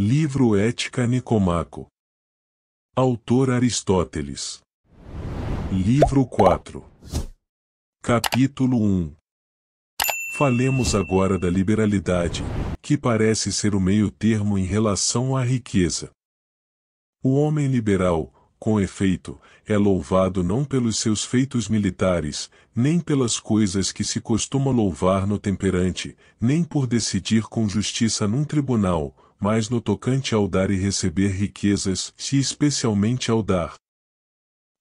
Livro Ética Nicomaco. Autor Aristóteles. Livro 4. Capítulo 1. Falemos agora da liberalidade, que parece ser o meio-termo em relação à riqueza. O homem liberal, com efeito, é louvado não pelos seus feitos militares, nem pelas coisas que se costuma louvar no temperante, nem por decidir com justiça num tribunal, mas no tocante ao dar e receber riquezas, e especialmente ao dar.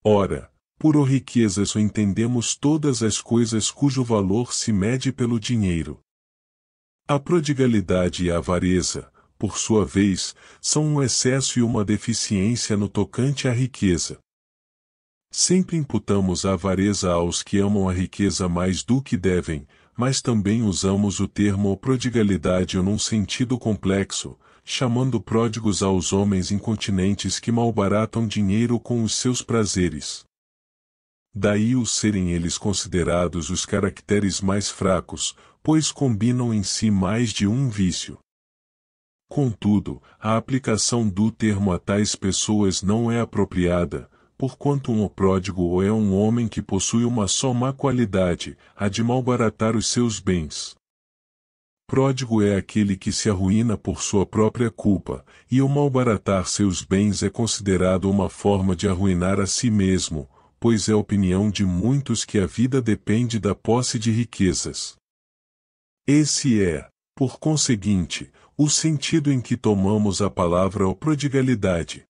Ora, por riquezas entendemos todas as coisas cujo valor se mede pelo dinheiro. A prodigalidade e a avareza, por sua vez, são um excesso e uma deficiência no tocante à riqueza. Sempre imputamos a avareza aos que amam a riqueza mais do que devem, mas também usamos o termo prodigalidade num sentido complexo, chamando pródigos aos homens incontinentes que malbaratam dinheiro com os seus prazeres. Daí os serem eles considerados os caracteres mais fracos, pois combinam em si mais de um vício. Contudo, a aplicação do termo a tais pessoas não é apropriada, porquanto um pródigo é um homem que possui uma só má qualidade, a de malbaratar os seus bens. Pródigo é aquele que se arruína por sua própria culpa, e o malbaratar seus bens é considerado uma forma de arruinar a si mesmo, pois é a opinião de muitos que a vida depende da posse de riquezas. Esse é, por conseguinte, o sentido em que tomamos a palavra prodigalidade.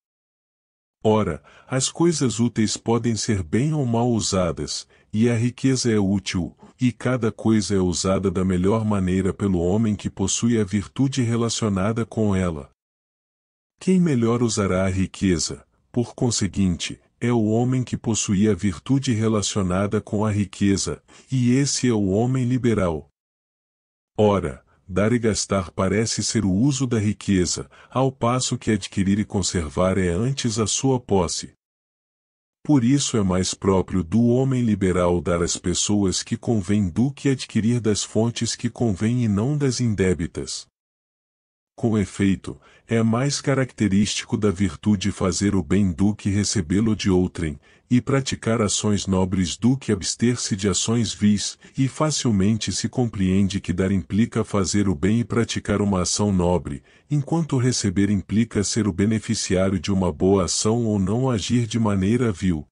Ora, as coisas úteis podem ser bem ou mal usadas, e a riqueza é útil, e cada coisa é usada da melhor maneira pelo homem que possui a virtude relacionada com ela. Quem melhor usará a riqueza, por conseguinte, é o homem que possui a virtude relacionada com a riqueza, e esse é o homem liberal. Ora, dar e gastar parece ser o uso da riqueza, ao passo que adquirir e conservar é antes a sua posse. Por isso é mais próprio do homem liberal dar às pessoas que convém do que adquirir das fontes que convém e não das indébitas. Com efeito, é mais característico da virtude fazer o bem do que recebê-lo de outrem, e praticar ações nobres do que abster-se de ações vis, e facilmente se compreende que dar implica fazer o bem e praticar uma ação nobre, enquanto receber implica ser o beneficiário de uma boa ação ou não agir de maneira vil.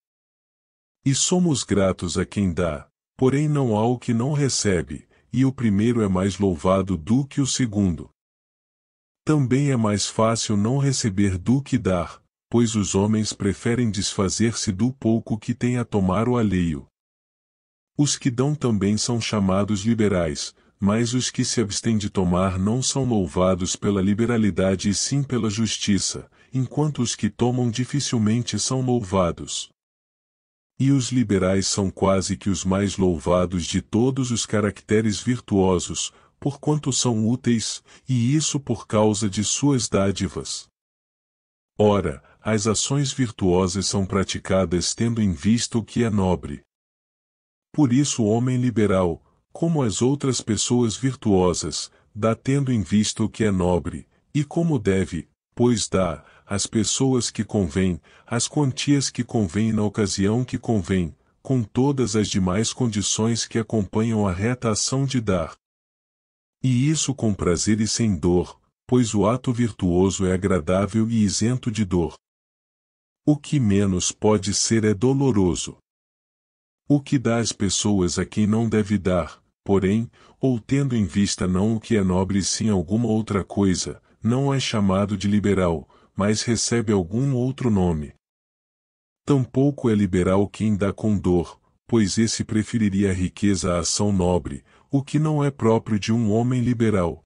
E somos gratos a quem dá, porém não ao que não recebe, e o primeiro é mais louvado do que o segundo. Também é mais fácil não receber do que dar, pois os homens preferem desfazer-se do pouco que têm a tomar o alheio. Os que dão também são chamados liberais, mas os que se abstêm de tomar não são louvados pela liberalidade e sim pela justiça, enquanto os que tomam dificilmente são louvados. E os liberais são quase que os mais louvados de todos os caracteres virtuosos, porquanto são úteis, e isso por causa de suas dádivas. Ora, as ações virtuosas são praticadas tendo em vista o que é nobre. Por isso o homem liberal, como as outras pessoas virtuosas, dá tendo em vista o que é nobre, e como deve, pois dá, às pessoas que convém, as quantias que convém na ocasião que convém, com todas as demais condições que acompanham a reta ação de dar. E isso com prazer e sem dor, pois o ato virtuoso é agradável e isento de dor. O que menos pode ser é doloroso. O que dá às pessoas a quem não deve dar, porém, ou tendo em vista não o que é nobre e sim alguma outra coisa, não é chamado de liberal, mas recebe algum outro nome. Tampouco é liberal quem dá com dor, pois esse preferiria a riqueza à ação nobre, o que não é próprio de um homem liberal.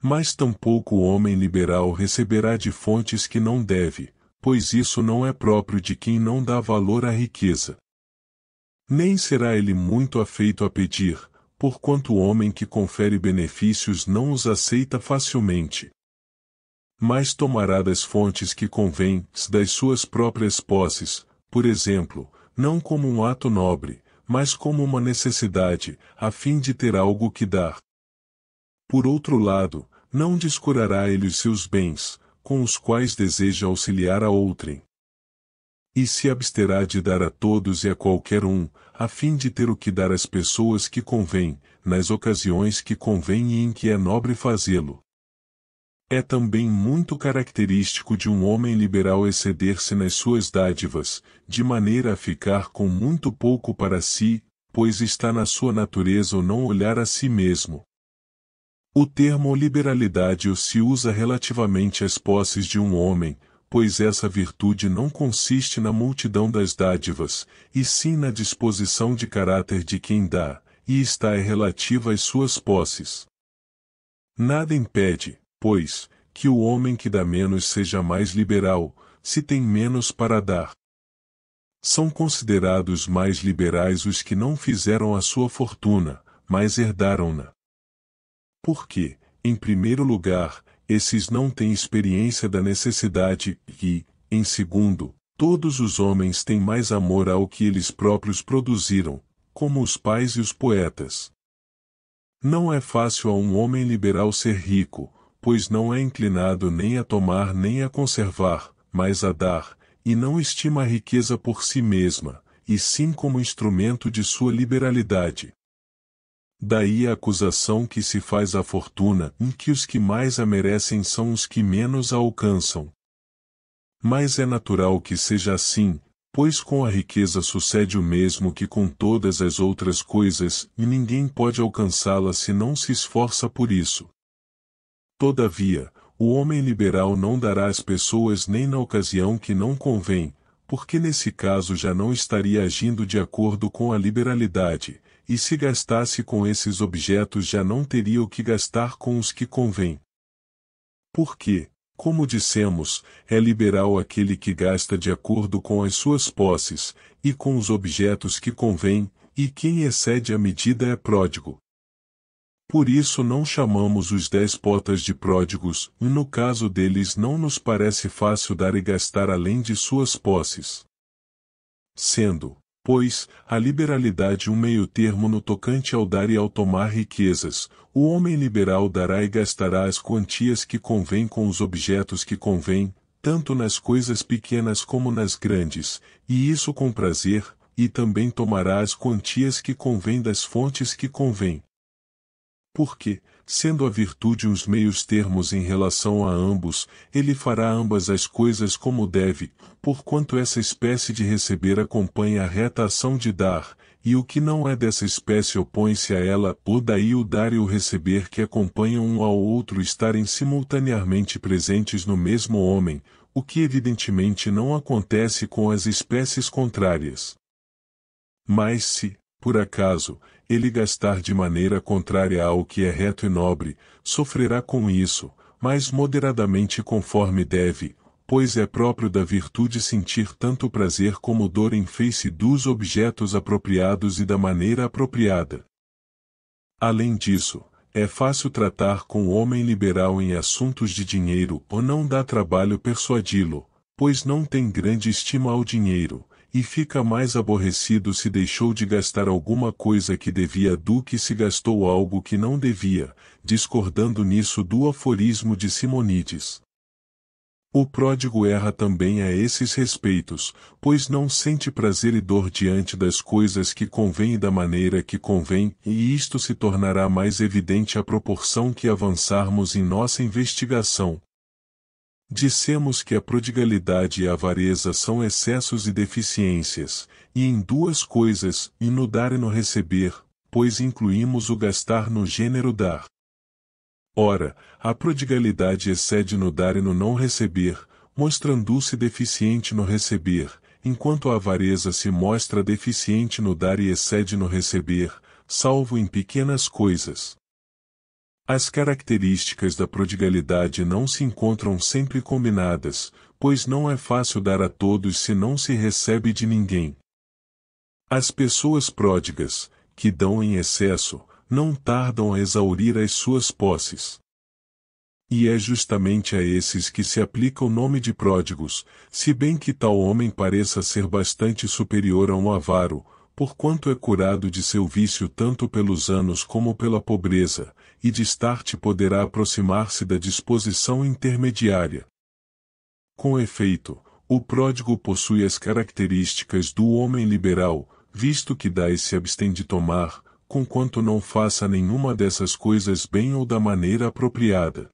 Mas tampouco o homem liberal receberá de fontes que não deve, pois isso não é próprio de quem não dá valor à riqueza. Nem será ele muito afeito a pedir, porquanto o homem que confere benefícios não os aceita facilmente. Mas tomará das fontes que convém, das suas próprias posses, por exemplo, não como um ato nobre, mas como uma necessidade, a fim de ter algo que dar. Por outro lado, não descurará ele os seus bens, com os quais deseja auxiliar a outrem. E se absterá de dar a todos e a qualquer um, a fim de ter o que dar às pessoas que convém, nas ocasiões que convém e em que é nobre fazê-lo. É também muito característico de um homem liberal exceder-se nas suas dádivas, de maneira a ficar com muito pouco para si, pois está na sua natureza o não olhar a si mesmo. O termo liberalidade se usa relativamente às posses de um homem, pois essa virtude não consiste na multidão das dádivas, e sim na disposição de caráter de quem dá, e está relativa às suas posses. Nada impede, pois, que o homem que dá menos seja mais liberal, se tem menos para dar. São considerados mais liberais os que não fizeram a sua fortuna, mas herdaram-na. Porque, em primeiro lugar, esses não têm experiência da necessidade e, em segundo, todos os homens têm mais amor ao que eles próprios produziram, como os pais e os poetas. Não é fácil a um homem liberal ser rico, pois não é inclinado nem a tomar nem a conservar, mas a dar, e não estima a riqueza por si mesma, e sim como instrumento de sua liberalidade. Daí a acusação que se faz à fortuna, em que os que mais a merecem são os que menos a alcançam. Mas é natural que seja assim, pois com a riqueza sucede o mesmo que com todas as outras coisas, e ninguém pode alcançá-la se não se esforça por isso. Todavia, o homem liberal não dará às pessoas nem na ocasião que não convém, porque nesse caso já não estaria agindo de acordo com a liberalidade, e se gastasse com esses objetos já não teria o que gastar com os que convém. Porque, como dissemos, é liberal aquele que gasta de acordo com as suas posses, e com os objetos que convém, e quem excede a medida é pródigo. Por isso não chamamos os déspotas de pródigos, e no caso deles não nos parece fácil dar e gastar além de suas posses. Sendo, pois, a liberalidade um meio-termo no tocante ao dar e ao tomar riquezas, o homem liberal dará e gastará as quantias que convém com os objetos que convém, tanto nas coisas pequenas como nas grandes, e isso com prazer, e também tomará as quantias que convém das fontes que convém. Porque, sendo a virtude uns meios termos em relação a ambos, ele fará ambas as coisas como deve, porquanto essa espécie de receber acompanha a reta ação de dar, e o que não é dessa espécie opõe-se a ela, ou daí o dar e o receber que acompanham um ao outro estarem simultaneamente presentes no mesmo homem, o que evidentemente não acontece com as espécies contrárias. Mas se, por acaso, ele gastar de maneira contrária ao que é reto e nobre, sofrerá com isso, mas moderadamente conforme deve, pois é próprio da virtude sentir tanto prazer como dor em face dos objetos apropriados e da maneira apropriada. Além disso, é fácil tratar com o homem liberal em assuntos de dinheiro ou não dá trabalho persuadi-lo, pois não tem grande estima ao dinheiro, e fica mais aborrecido se deixou de gastar alguma coisa que devia do que se gastou algo que não devia, discordando nisso do aforismo de Simonides. O pródigo erra também a esses respeitos, pois não sente prazer e dor diante das coisas que convém e da maneira que convém, e isto se tornará mais evidente à proporção que avançarmos em nossa investigação. Dissemos que a prodigalidade e a avareza são excessos e deficiências, e em duas coisas, e no dar e no receber, pois incluímos o gastar no gênero dar. Ora, a prodigalidade excede no dar e no não receber, mostrando-se deficiente no receber, enquanto a avareza se mostra deficiente no dar e excede no receber, salvo em pequenas coisas. As características da prodigalidade não se encontram sempre combinadas, pois não é fácil dar a todos se não se recebe de ninguém. As pessoas pródigas, que dão em excesso, não tardam a exaurir as suas posses. E é justamente a esses que se aplica o nome de pródigos, se bem que tal homem pareça ser bastante superior a um avaro, porquanto é curado de seu vício tanto pelos anos como pela pobreza, e distarte poderá aproximar-se da disposição intermediária. Com efeito, o pródigo possui as características do homem liberal, visto que dá e se abstém de tomar, conquanto não faça nenhuma dessas coisas bem ou da maneira apropriada.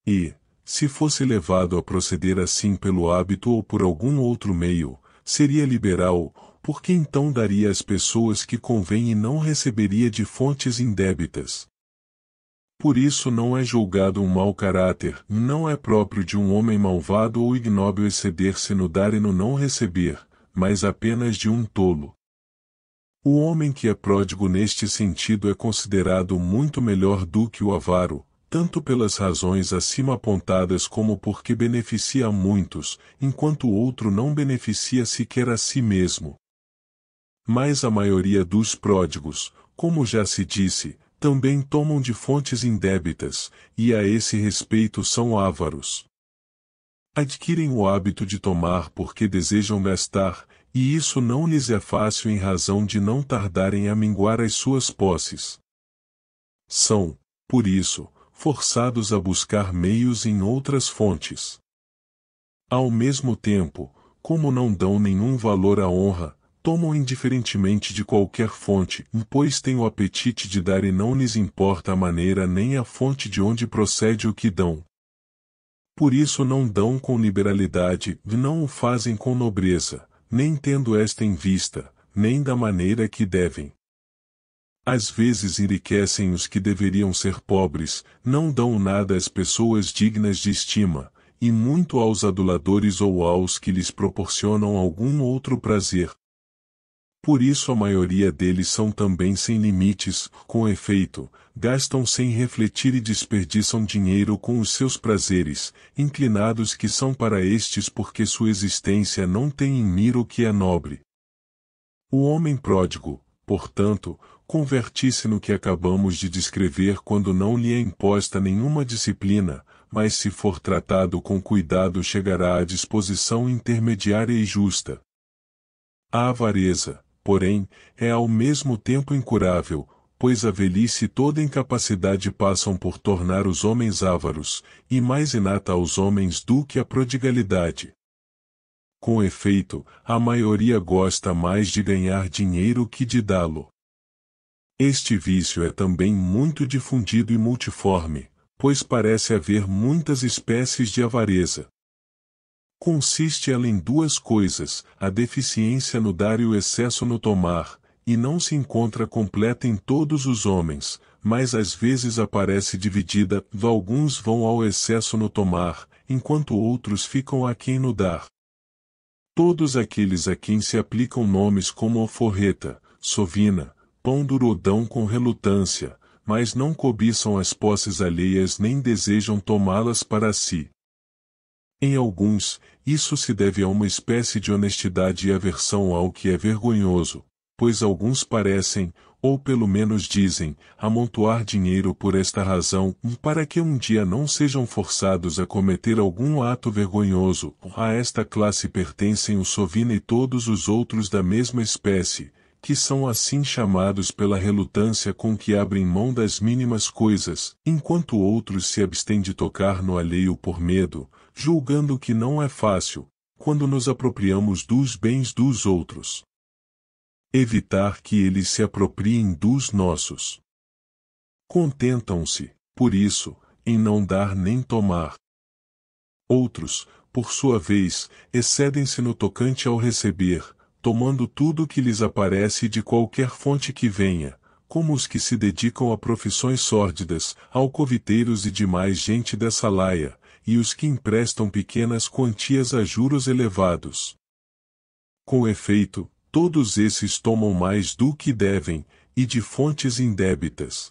E, se fosse levado a proceder assim pelo hábito ou por algum outro meio, seria liberal, porque então daria às pessoas que convém e não receberia de fontes indébitas. Por isso não é julgado um mau caráter, não é próprio de um homem malvado ou ignóbil exceder-se no dar e no não receber, mas apenas de um tolo. O homem que é pródigo neste sentido é considerado muito melhor do que o avaro, tanto pelas razões acima apontadas como porque beneficia a muitos, enquanto o outro não beneficia sequer a si mesmo. Mas a maioria dos pródigos, como já se disse, também tomam de fontes indébitas, e a esse respeito são ávaros. Adquirem o hábito de tomar porque desejam gastar, e isso não lhes é fácil em razão de não tardarem a minguar as suas posses. São, por isso, forçados a buscar meios em outras fontes. Ao mesmo tempo, como não dão nenhum valor à honra, tomam indiferentemente de qualquer fonte, pois têm o apetite de dar e não lhes importa a maneira nem a fonte de onde procede o que dão. Por isso não dão com liberalidade, não o fazem com nobreza, nem tendo esta em vista, nem da maneira que devem. Às vezes enriquecem os que deveriam ser pobres, não dão nada às pessoas dignas de estima, e muito aos aduladores ou aos que lhes proporcionam algum outro prazer. Por isso a maioria deles são também sem limites, com efeito, gastam sem refletir e desperdiçam dinheiro com os seus prazeres, inclinados que são para estes porque sua existência não tem em mira o que é nobre. O homem pródigo, portanto, converti-se no que acabamos de descrever quando não lhe é imposta nenhuma disciplina, mas se for tratado com cuidado chegará à disposição intermediária e justa. A avareza, porém, é ao mesmo tempo incurável, pois a velhice e toda incapacidade passam por tornar os homens ávaros, e mais inata aos homens do que a prodigalidade. Com efeito, a maioria gosta mais de ganhar dinheiro que de dá-lo. Este vício é também muito difundido e multiforme, pois parece haver muitas espécies de avareza. Consiste ela em duas coisas, a deficiência no dar e o excesso no tomar, e não se encontra completa em todos os homens, mas às vezes aparece dividida, alguns vão ao excesso no tomar, enquanto outros ficam aquém no dar. Todos aqueles a quem se aplicam nomes como alforreta, sovina, pão duro dão com relutância, mas não cobiçam as posses alheias nem desejam tomá-las para si. Em alguns, isso se deve a uma espécie de honestidade e aversão ao que é vergonhoso, pois alguns parecem, ou pelo menos dizem, amontoar dinheiro por esta razão, para que um dia não sejam forçados a cometer algum ato vergonhoso. A esta classe pertencem o sovina e todos os outros da mesma espécie, que são assim chamados pela relutância com que abrem mão das mínimas coisas, enquanto outros se abstêm de tocar no alheio por medo, julgando que não é fácil, quando nos apropriamos dos bens dos outros, evitar que eles se apropriem dos nossos. Contentam-se, por isso, em não dar nem tomar. Outros, por sua vez, excedem-se no tocante ao receber, tomando tudo o que lhes aparece de qualquer fonte que venha, como os que se dedicam a profissões sórdidas, alcoviteiros e demais gente dessa laia, e os que emprestam pequenas quantias a juros elevados. Com efeito, todos esses tomam mais do que devem, e de fontes indébitas.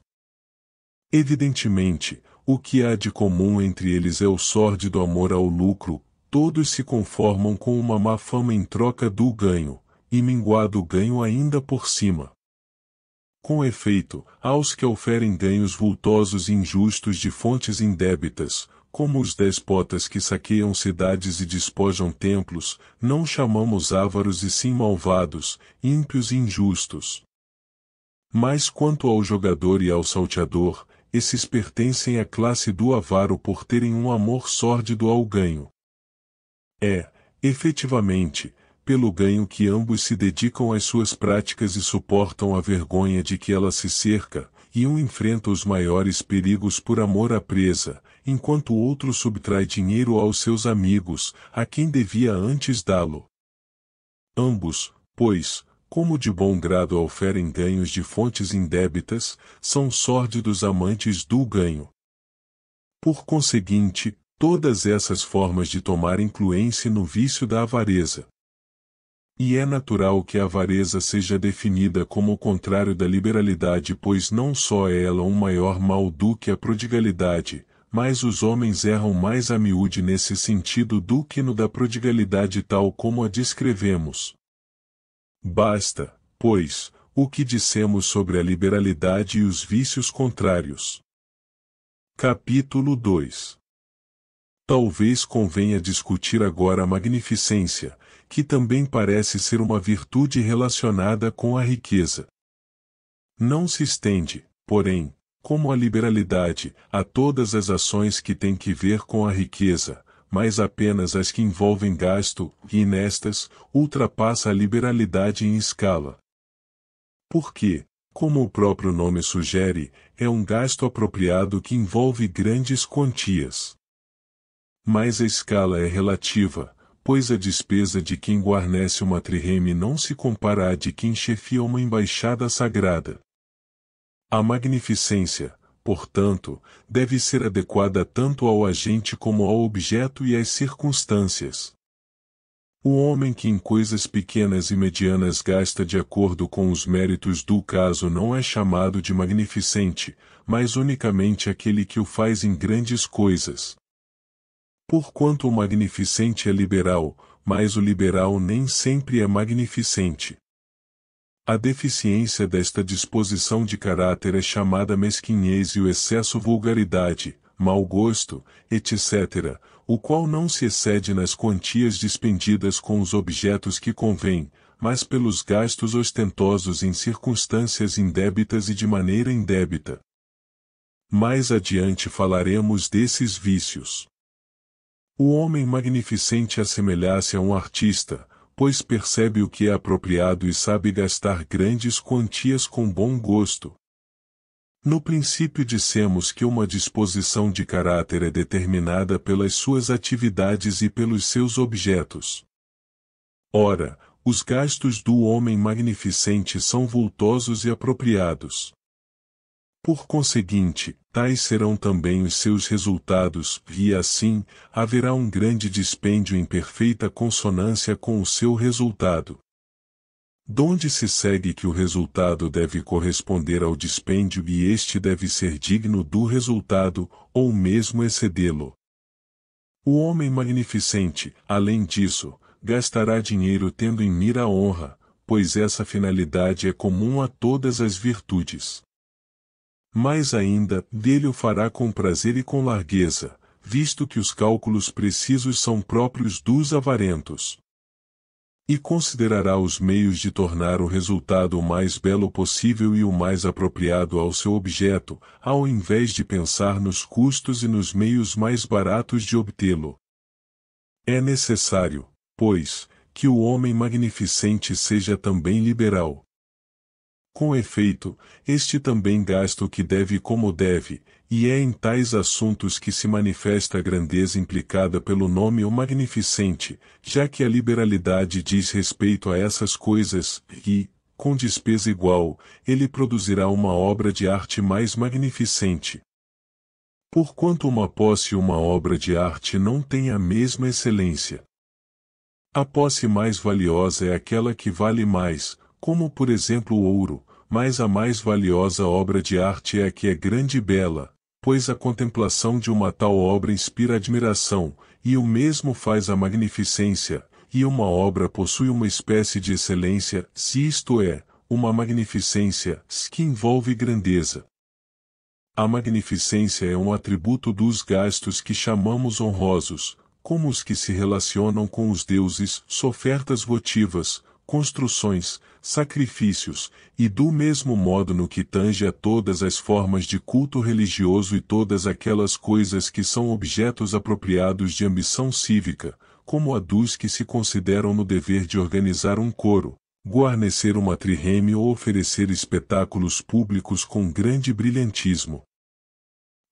Evidentemente, o que há de comum entre eles é o sórdido amor ao lucro, todos se conformam com uma má fama em troca do ganho, e minguado o ganho ainda por cima. Com efeito, aos que oferem ganhos vultosos e injustos de fontes indébitas, como os despotas que saqueiam cidades e despojam templos, não chamamos ávaros e sim malvados, ímpios e injustos. Mas quanto ao jogador e ao salteador, esses pertencem à classe do avaro por terem um amor sórdido ao ganho. É, efetivamente, pelo ganho que ambos se dedicam às suas práticas e suportam a vergonha de que ela se cerca, e um enfrenta os maiores perigos por amor à presa, enquanto o outro subtrai dinheiro aos seus amigos, a quem devia antes dá-lo. Ambos, pois, como de bom grado oferem ganhos de fontes indébitas, são sórdidos amantes do ganho. Por conseguinte, todas essas formas de tomar influência no vício da avareza. E é natural que a avareza seja definida como o contrário da liberalidade, pois não só é ela um maior mal do que a prodigalidade, mas os homens erram mais a miúde nesse sentido do que no da prodigalidade tal como a descrevemos. Basta, pois, o que dissemos sobre a liberalidade e os vícios contrários. Capítulo 2. Talvez convenha discutir agora a magnificência, que também parece ser uma virtude relacionada com a riqueza. Não se estende, porém, como a liberalidade, a todas as ações que têm que ver com a riqueza, mas apenas as que envolvem gasto, e nestas, ultrapassa a liberalidade em escala. Porque, como o próprio nome sugere, é um gasto apropriado que envolve grandes quantias. Mas a escala é relativa, pois a despesa de quem guarnece uma trireme não se compara à de quem chefia uma embaixada sagrada. A magnificência, portanto, deve ser adequada tanto ao agente como ao objeto e às circunstâncias. O homem que em coisas pequenas e medianas gasta de acordo com os méritos do caso não é chamado de magnificente, mas unicamente aquele que o faz em grandes coisas. Porquanto o magnificente é liberal, mas o liberal nem sempre é magnificente. A deficiência desta disposição de caráter é chamada mesquinhez e o excesso vulgaridade, mau gosto, etc., o qual não se excede nas quantias dispendidas com os objetos que convém, mas pelos gastos ostentosos em circunstâncias indébitas e de maneira indébita. Mais adiante falaremos desses vícios. O homem magnificente assemelha-se a um artista, pois percebe o que é apropriado e sabe gastar grandes quantias com bom gosto. No princípio dissemos que uma disposição de caráter é determinada pelas suas atividades e pelos seus objetos. Ora, os gastos do homem magnificente são vultosos e apropriados. Por conseguinte, tais serão também os seus resultados, e assim, haverá um grande dispêndio em perfeita consonância com o seu resultado. Donde se segue que o resultado deve corresponder ao dispêndio e este deve ser digno do resultado, ou mesmo excedê-lo. O homem magnificente, além disso, gastará dinheiro tendo em mira a honra, pois essa finalidade é comum a todas as virtudes. Mais ainda, dele o fará com prazer e com largueza, visto que os cálculos precisos são próprios dos avarentos. E considerará os meios de tornar o resultado o mais belo possível e o mais apropriado ao seu objeto, ao invés de pensar nos custos e nos meios mais baratos de obtê-lo. É necessário, pois, que o homem magnificente seja também liberal. Com efeito, este também gasta o que deve como deve, e é em tais assuntos que se manifesta a grandeza implicada pelo nome o magnificente, já que a liberalidade diz respeito a essas coisas, e, com despesa igual, ele produzirá uma obra de arte mais magnificente. Porquanto uma posse e uma obra de arte não têm a mesma excelência. A posse mais valiosa é aquela que vale mais, como por exemplo o ouro, mas a mais valiosa obra de arte é a que é grande e bela, pois a contemplação de uma tal obra inspira admiração, e o mesmo faz a magnificência, e uma obra possui uma espécie de excelência, se isto é, uma magnificência, que envolve grandeza. A magnificência é um atributo dos gastos que chamamos honrosos, como os que se relacionam com os deuses, ofertas votivas, construções, sacrifícios, e do mesmo modo no que tange a todas as formas de culto religioso e todas aquelas coisas que são objetos apropriados de ambição cívica, como a dos que se consideram no dever de organizar um coro, guarnecer uma trireme ou oferecer espetáculos públicos com grande brilhantismo.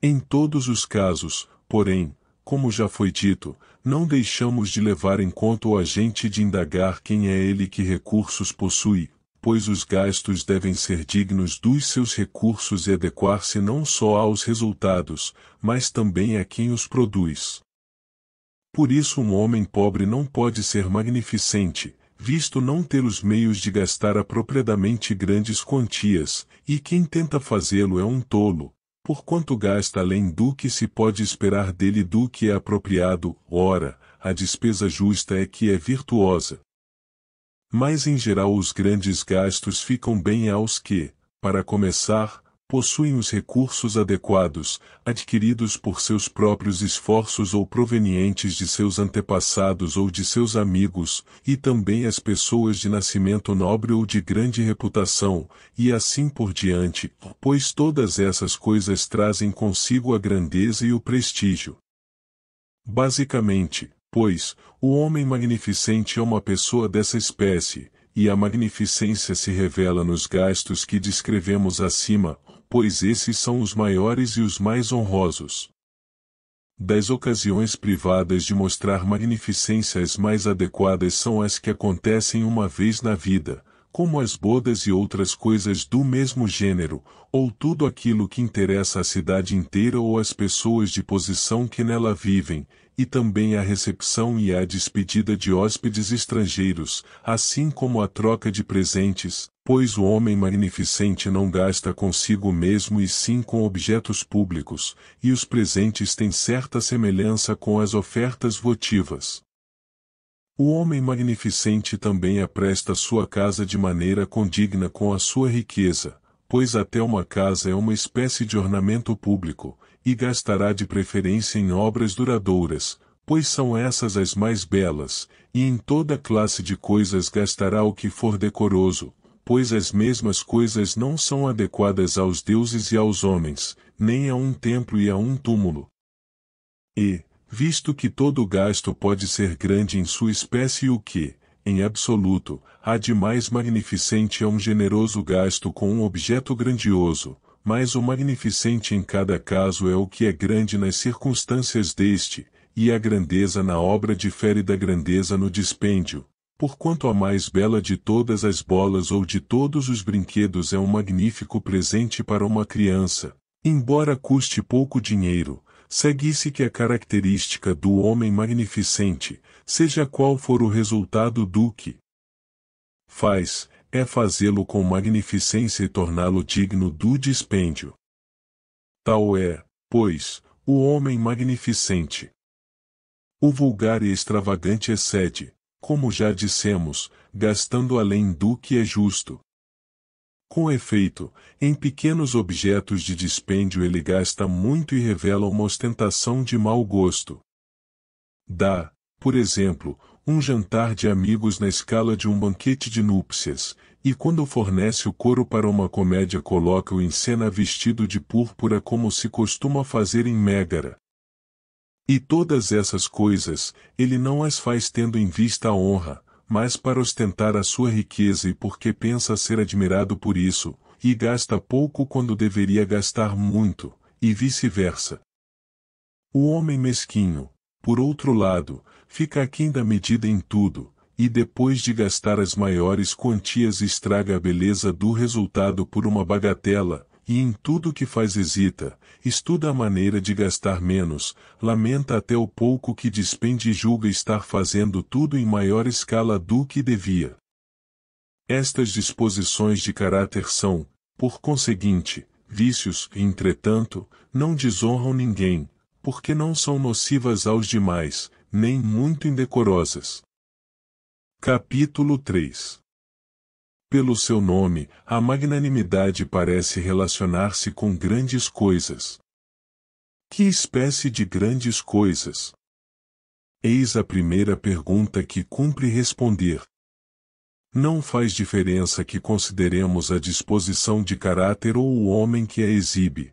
Em todos os casos, porém, como já foi dito, não deixamos de levar em conta o agente de indagar quem é ele que recursos possui, pois os gastos devem ser dignos dos seus recursos e adequar-se não só aos resultados, mas também a quem os produz. Por isso um homem pobre não pode ser magnificente, visto não ter os meios de gastar apropriadamente grandes quantias, e quem tenta fazê-lo é um tolo, porquanto gasta além do que se pode esperar dele do que é apropriado. Ora, a despesa justa é que é virtuosa. Mas em geral os grandes gastos ficam bem aos que, para começar, possuem os recursos adequados, adquiridos por seus próprios esforços ou provenientes de seus antepassados ou de seus amigos, e também as pessoas de nascimento nobre ou de grande reputação, e assim por diante, pois todas essas coisas trazem consigo a grandeza e o prestígio. Basicamente, pois, o homem magnificente é uma pessoa dessa espécie, e a magnificência se revela nos gastos que descrevemos acima, pois esses são os maiores e os mais honrosos. Das ocasiões privadas de mostrar magnificência as mais adequadas são as que acontecem uma vez na vida, como as bodas e outras coisas do mesmo gênero, ou tudo aquilo que interessa à cidade inteira ou às pessoas de posição que nela vivem, e também a recepção e a despedida de hóspedes estrangeiros, assim como a troca de presentes, pois o homem magnificente não gasta consigo mesmo e sim com objetos públicos, e os presentes têm certa semelhança com as ofertas votivas. O homem magnificente também apresta sua casa de maneira condigna com a sua riqueza, pois até uma casa é uma espécie de ornamento público, e gastará de preferência em obras duradouras, pois são essas as mais belas, e em toda classe de coisas gastará o que for decoroso, pois as mesmas coisas não são adequadas aos deuses e aos homens, nem a um templo e a um túmulo. E, visto que todo gasto pode ser grande em sua espécie, o que, em absoluto, há de mais magnificente é um generoso gasto com um objeto grandioso, mas o magnificente em cada caso é o que é grande nas circunstâncias deste, e a grandeza na obra difere da grandeza no dispêndio, porquanto a mais bela de todas as bolas ou de todos os brinquedos é um magnífico presente para uma criança, embora custe pouco dinheiro. Segue-se que a característica do homem magnificente, seja qual for o resultado do que faz, é fazê-lo com magnificência e torná-lo digno do dispêndio. Tal é, pois, o homem magnificente. O vulgar e extravagante excede, como já dissemos, gastando além do que é justo. Com efeito, em pequenos objetos de dispêndio ele gasta muito e revela uma ostentação de mau gosto. Dá, por exemplo, um jantar de amigos na escala de um banquete de núpcias, e quando fornece o coro para uma comédia coloca-o em cena vestido de púrpura como se costuma fazer em Mégara. E todas essas coisas, ele não as faz tendo em vista a honra, mas para ostentar a sua riqueza e porque pensa ser admirado por isso, e gasta pouco quando deveria gastar muito, e vice-versa. O homem mesquinho, por outro lado, fica aquém da medida em tudo, e depois de gastar as maiores quantias estraga a beleza do resultado por uma bagatela, e em tudo que faz hesita, estuda a maneira de gastar menos, lamenta até o pouco que despende e julga estar fazendo tudo em maior escala do que devia. Estas disposições de caráter são, por conseguinte, vícios, e entretanto, não desonram ninguém, porque não são nocivas aos demais, nem muito indecorosas. Capítulo 3. Pelo seu nome, a magnanimidade parece relacionar-se com grandes coisas. Que espécie de grandes coisas? Eis a primeira pergunta que cumpre responder. Não faz diferença que consideremos a disposição de caráter ou o homem que a exibe.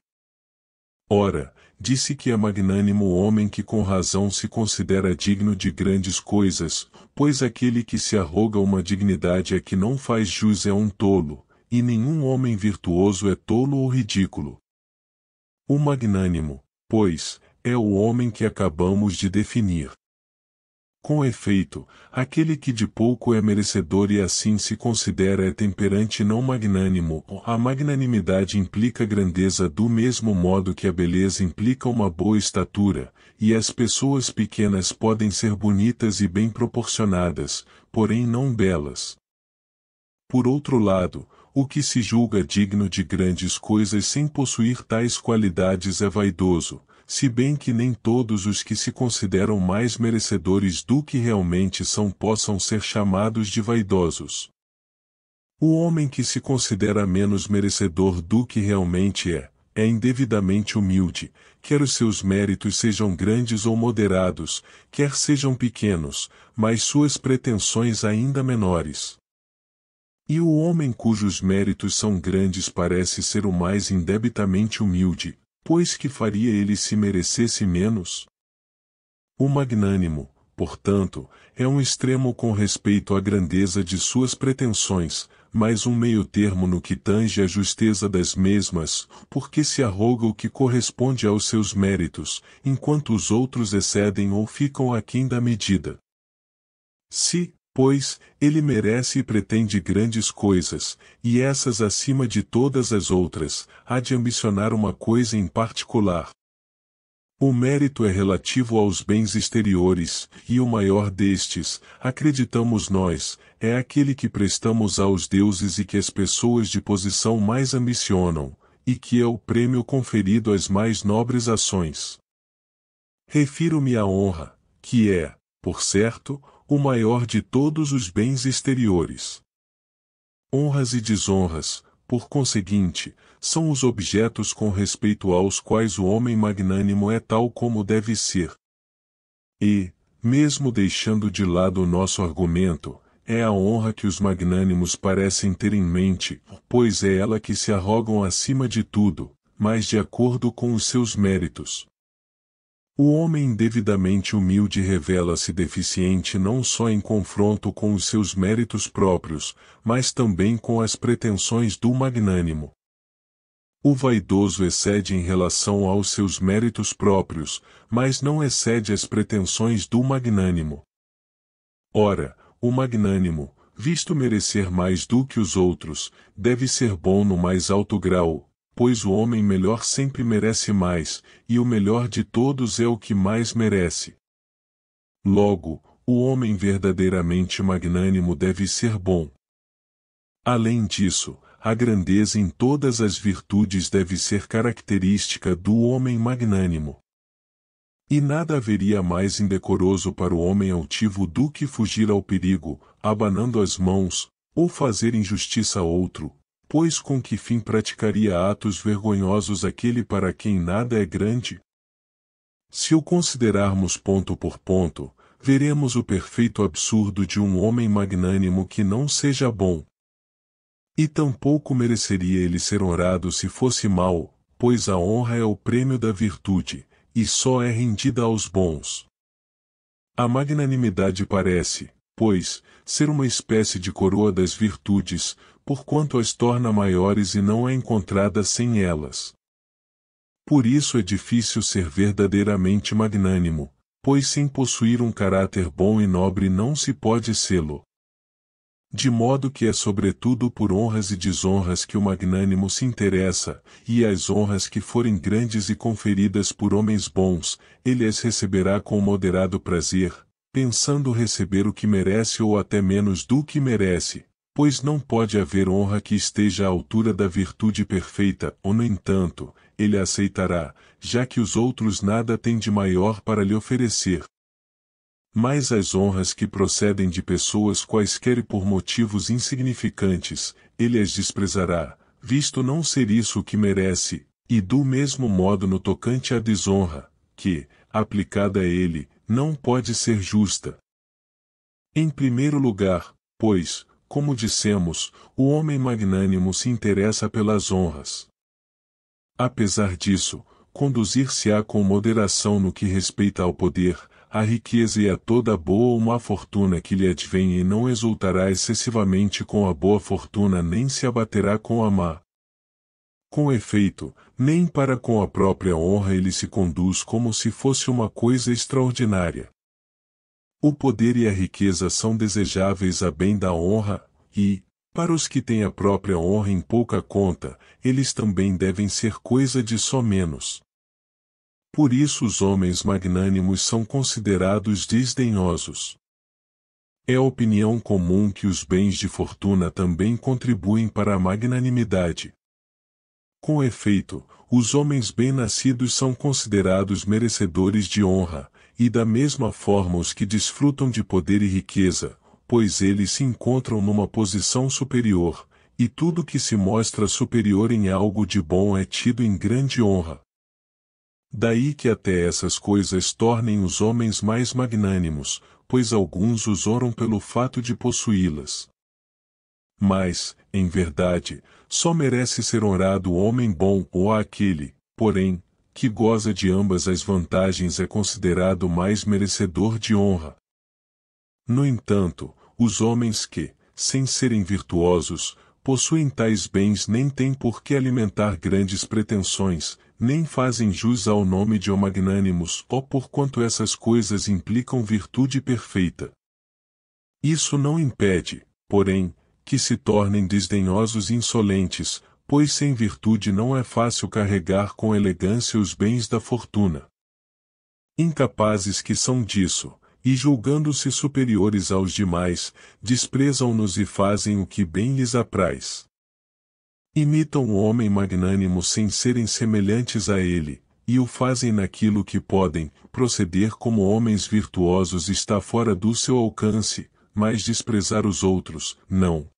Ora, disse que é magnânimo o homem que com razão se considera digno de grandes coisas, pois aquele que se arroga uma dignidade a que não faz jus é um tolo, e nenhum homem virtuoso é tolo ou ridículo. O magnânimo, pois, é o homem que acabamos de definir. Com efeito, aquele que de pouco é merecedor e assim se considera é temperante e não magnânimo. A magnanimidade implica grandeza do mesmo modo que a beleza implica uma boa estatura, e as pessoas pequenas podem ser bonitas e bem proporcionadas, porém não belas. Por outro lado, o que se julga digno de grandes coisas sem possuir tais qualidades é vaidoso, se bem que nem todos os que se consideram mais merecedores do que realmente são possam ser chamados de vaidosos. O homem que se considera menos merecedor do que realmente é indevidamente humilde, quer os seus méritos sejam grandes ou moderados, quer sejam pequenos, mas suas pretensões ainda menores. E o homem cujos méritos são grandes parece ser o mais indebitamente humilde, pois que faria ele se merecesse menos? O magnânimo, portanto, é um extremo com respeito à grandeza de suas pretensões, mas um meio-termo no que tange à justeza das mesmas, porque se arroga o que corresponde aos seus méritos, enquanto os outros excedem ou ficam aquém da medida. Se, pois, ele merece e pretende grandes coisas, e essas acima de todas as outras, há de ambicionar uma coisa em particular. O mérito é relativo aos bens exteriores, e o maior destes, acreditamos nós, é aquele que prestamos aos deuses e que as pessoas de posição mais ambicionam, e que é o prêmio conferido às mais nobres ações. Refiro-me à honra, que é, por certo, o maior de todos os bens exteriores. Honras e desonras, por conseguinte, são os objetos com respeito aos quais o homem magnânimo é tal como deve ser. E, mesmo deixando de lado o nosso argumento, é a honra que os magnânimos parecem ter em mente, pois é ela que se arrogam acima de tudo, mas de acordo com os seus méritos. O homem devidamente humilde revela-se deficiente não só em confronto com os seus méritos próprios, mas também com as pretensões do magnânimo. O vaidoso excede em relação aos seus méritos próprios, mas não excede as pretensões do magnânimo. Ora, o magnânimo, visto merecer mais do que os outros, deve ser bom no mais alto grau, pois o homem melhor sempre merece mais, e o melhor de todos é o que mais merece. Logo, o homem verdadeiramente magnânimo deve ser bom. Além disso, a grandeza em todas as virtudes deve ser característica do homem magnânimo. E nada haveria mais indecoroso para o homem altivo do que fugir ao perigo, abanando as mãos, ou fazer injustiça a outro, pois com que fim praticaria atos vergonhosos aquele para quem nada é grande? Se o considerarmos ponto por ponto, veremos o perfeito absurdo de um homem magnânimo que não seja bom. E tampouco mereceria ele ser honrado se fosse mau, pois a honra é o prêmio da virtude, e só é rendida aos bons. A magnanimidade parece, pois, ser uma espécie de coroa das virtudes, porquanto as torna maiores e não é encontrada sem elas. Por isso é difícil ser verdadeiramente magnânimo, pois sem possuir um caráter bom e nobre não se pode sê-lo. De modo que é sobretudo por honras e desonras que o magnânimo se interessa, e as honras que forem grandes e conferidas por homens bons, ele as receberá com moderado prazer, pensando receber o que merece ou até menos do que merece, pois não pode haver honra que esteja à altura da virtude perfeita, ou no entanto, ele a aceitará, já que os outros nada têm de maior para lhe oferecer. Mas as honras que procedem de pessoas quaisquer e por motivos insignificantes, ele as desprezará, visto não ser isso o que merece, e do mesmo modo no tocante à desonra, que, aplicada a ele, não pode ser justa. Em primeiro lugar, pois, como dissemos, o homem magnânimo se interessa pelas honras. Apesar disso, conduzir-se-á com moderação no que respeita ao poder, à riqueza e a toda boa ou má fortuna que lhe advém, e não exultará excessivamente com a boa fortuna nem se abaterá com a má. Com efeito, nem para com a própria honra ele se conduz como se fosse uma coisa extraordinária. O poder e a riqueza são desejáveis a bem da honra, e, para os que têm a própria honra em pouca conta, eles também devem ser coisa de só menos. Por isso os homens magnânimos são considerados desdenhosos. É opinião comum que os bens de fortuna também contribuem para a magnanimidade. Com efeito, os homens bem-nascidos são considerados merecedores de honra, e da mesma forma os que desfrutam de poder e riqueza, pois eles se encontram numa posição superior, e tudo que se mostra superior em algo de bom é tido em grande honra. Daí que até essas coisas tornem os homens mais magnânimos, pois alguns os honram pelo fato de possuí-las. Mas, em verdade, só merece ser honrado o homem bom ou aquele, porém, que goza de ambas as vantagens é considerado mais merecedor de honra. No entanto, os homens que, sem serem virtuosos, possuem tais bens nem têm por que alimentar grandes pretensões, nem fazem jus ao nome de magnânimos, ó porquanto essas coisas implicam virtude perfeita. Isso não impede, porém, que se tornem desdenhosos e insolentes, pois sem virtude não é fácil carregar com elegância os bens da fortuna. Incapazes que são disso, e julgando-se superiores aos demais, desprezam-nos e fazem o que bem lhes apraz. Imitam o homem magnânimo sem serem semelhantes a ele, e o fazem naquilo que podem, proceder como homens virtuosos está fora do seu alcance, mas desprezar os outros, não.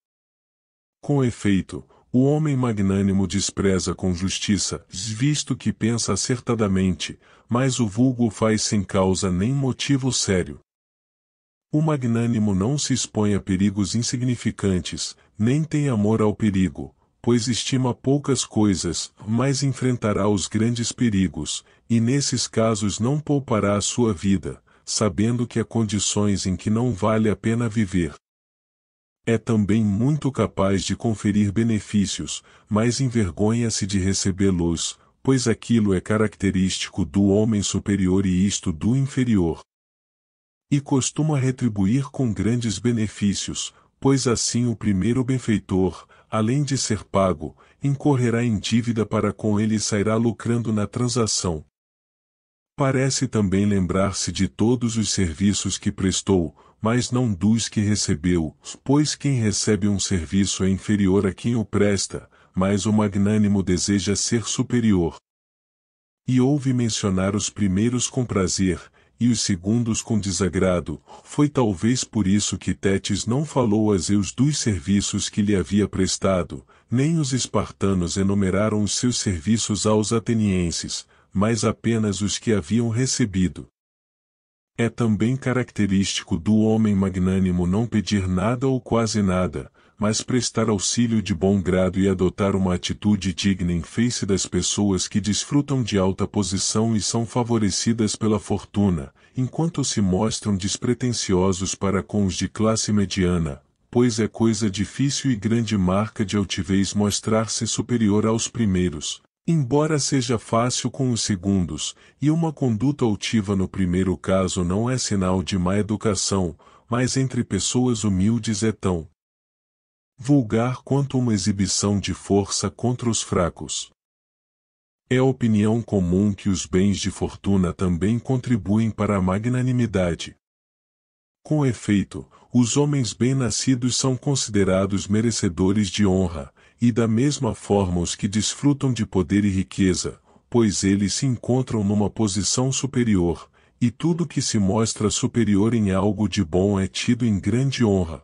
Com efeito, o homem magnânimo despreza com justiça, visto que pensa acertadamente, mas o vulgo faz sem causa nem motivo sério. O magnânimo não se expõe a perigos insignificantes, nem tem amor ao perigo, pois estima poucas coisas, mas enfrentará os grandes perigos, e nesses casos não poupará a sua vida, sabendo que há condições em que não vale a pena viver. É também muito capaz de conferir benefícios, mas envergonha-se de recebê-los, pois aquilo é característico do homem superior e isto do inferior. E costuma retribuir com grandes benefícios, pois assim o primeiro benfeitor, além de ser pago, incorrerá em dívida para com ele e sairá lucrando na transação. Parece também lembrar-se de todos os serviços que prestou, mas não dos que recebeu, pois quem recebe um serviço é inferior a quem o presta, mas o magnânimo deseja ser superior. E ouve mencionar os primeiros com prazer, e os segundos com desagrado, foi talvez por isso que Tétis não falou a Zeus dos serviços que lhe havia prestado, nem os espartanos enumeraram os seus serviços aos atenienses, mas apenas os que haviam recebido. É também característico do homem magnânimo não pedir nada ou quase nada, mas prestar auxílio de bom grado e adotar uma atitude digna em face das pessoas que desfrutam de alta posição e são favorecidas pela fortuna, enquanto se mostram despretensiosos para com os de classe mediana, pois é coisa difícil e grande marca de altivez mostrar-se superior aos primeiros, embora seja fácil com os segundos, e uma conduta altiva no primeiro caso não é sinal de má educação, mas entre pessoas humildes é tão vulgar quanto uma exibição de força contra os fracos. É opinião comum que os bens de fortuna também contribuem para a magnanimidade. Com efeito, os homens bem-nascidos são considerados merecedores de honra, e da mesma forma os que desfrutam de poder e riqueza, pois eles se encontram numa posição superior, e tudo que se mostra superior em algo de bom é tido em grande honra.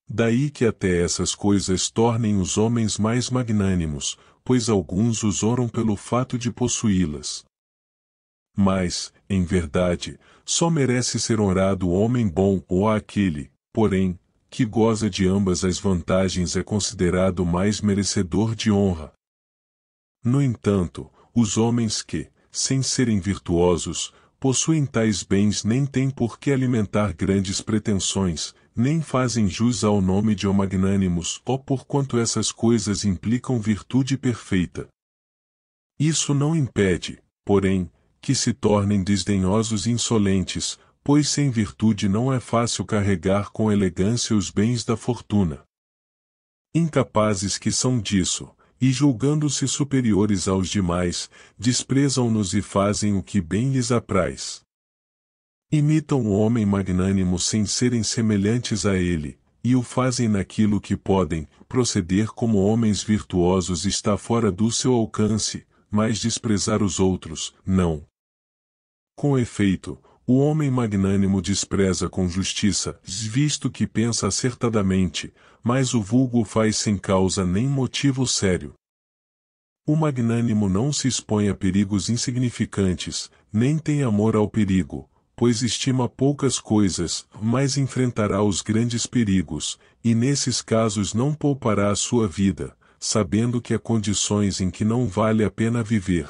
Daí que até essas coisas tornem os homens mais magnânimos, pois alguns os honram pelo fato de possuí-las. Mas, em verdade, só merece ser honrado o homem bom ou aquele, porém, que goza de ambas as vantagens é considerado mais merecedor de honra. No entanto, os homens que, sem serem virtuosos, possuem tais bens nem têm por que alimentar grandes pretensões, nem fazem jus ao nome de magnânimos, ó porquanto essas coisas implicam virtude perfeita. Isso não impede, porém, que se tornem desdenhosos e insolentes, pois sem virtude não é fácil carregar com elegância os bens da fortuna. Incapazes que são disso, e julgando-se superiores aos demais, desprezam-nos e fazem o que bem lhes apraz. Imitam o homem magnânimo sem serem semelhantes a ele, e o fazem naquilo que podem, proceder como homens virtuosos está fora do seu alcance, mas desprezar os outros, não. Com efeito, o homem magnânimo despreza com justiça, visto que pensa acertadamente, mas o vulgo faz sem causa nem motivo sério. O magnânimo não se expõe a perigos insignificantes, nem tem amor ao perigo, pois estima poucas coisas, mas enfrentará os grandes perigos, e nesses casos não poupará a sua vida, sabendo que há condições em que não vale a pena viver.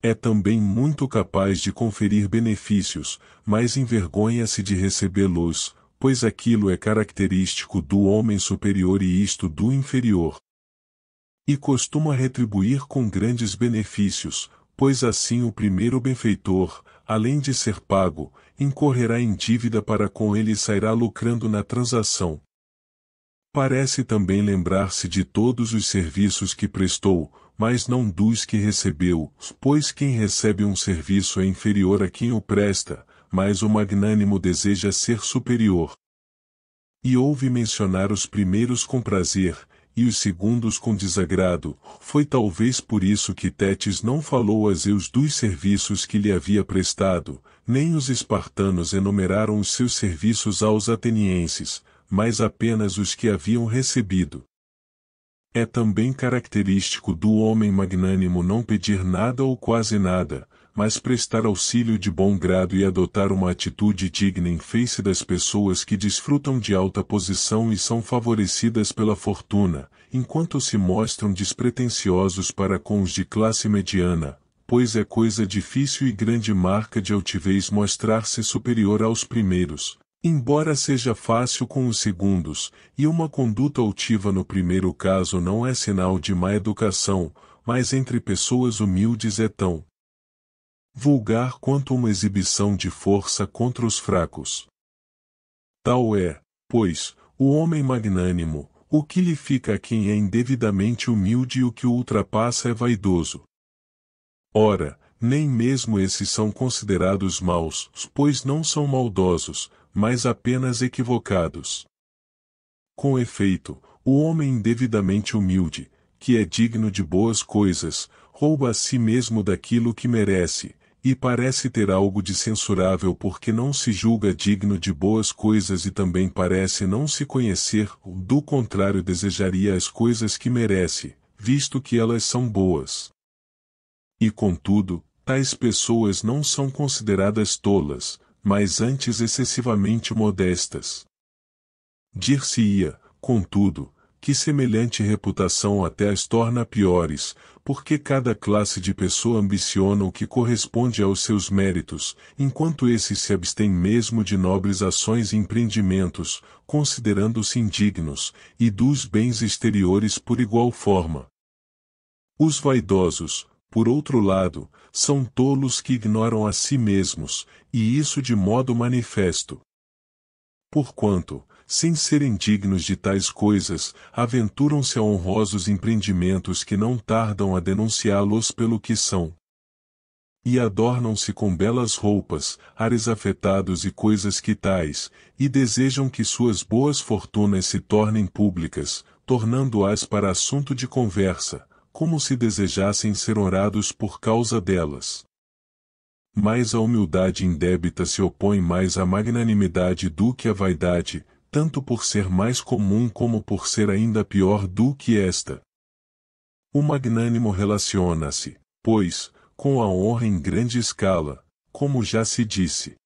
É também muito capaz de conferir benefícios, mas envergonha-se de recebê-los, pois aquilo é característico do homem superior e isto do inferior. E costuma retribuir com grandes benefícios, pois assim o primeiro benfeitor, além de ser pago, incorrerá em dívida para com ele e sairá lucrando na transação. Parece também lembrar-se de todos os serviços que prestou, mas não dos que recebeu, pois quem recebe um serviço é inferior a quem o presta, mas o magnânimo deseja ser superior. E ouve mencionar os primeiros com prazer, e os segundos com desagrado, foi talvez por isso que Tétis não falou a Zeus dos serviços que lhe havia prestado, nem os espartanos enumeraram os seus serviços aos atenienses, mas apenas os que haviam recebido. É também característico do homem magnânimo não pedir nada ou quase nada, mas prestar auxílio de bom grado e adotar uma atitude digna em face das pessoas que desfrutam de alta posição e são favorecidas pela fortuna, enquanto se mostram despretensiosos para com os de classe mediana, pois é coisa difícil e grande marca de altivez mostrar-se superior aos primeiros. Embora seja fácil com os segundos, e uma conduta altiva no primeiro caso não é sinal de má educação, mas entre pessoas humildes é tão vulgar quanto uma exibição de força contra os fracos. Tal é, pois, o homem magnânimo, o que lhe fica a quem é indevidamente humilde e o que o ultrapassa é vaidoso. Ora, nem mesmo esses são considerados maus, pois não são maldosos, mas apenas equivocados. Com efeito, o homem indevidamente humilde, que é digno de boas coisas, rouba a si mesmo daquilo que merece, e parece ter algo de censurável porque não se julga digno de boas coisas e também parece não se conhecer, do contrário desejaria as coisas que merece, visto que elas são boas. E contudo, tais pessoas não são consideradas tolas, mas antes excessivamente modestas. Dir-se-ia, contudo, que semelhante reputação até as torna piores, porque cada classe de pessoa ambiciona o que corresponde aos seus méritos, enquanto esses se abstêm mesmo de nobres ações e empreendimentos, considerando-se indignos, e dos bens exteriores por igual forma. Os vaidosos, por outro lado, são tolos que ignoram a si mesmos, e isso de modo manifesto. Porquanto, sem serem dignos de tais coisas, aventuram-se a honrosos empreendimentos que não tardam a denunciá-los pelo que são. E adornam-se com belas roupas, ares afetados e coisas que tais, e desejam que suas boas fortunas se tornem públicas, tornando-as para assunto de conversa, como se desejassem ser honrados por causa delas. Mas a humildade indébita se opõe mais à magnanimidade do que à vaidade, tanto por ser mais comum como por ser ainda pior do que esta. O magnânimo relaciona-se, pois, com a honra em grande escala, como já se disse.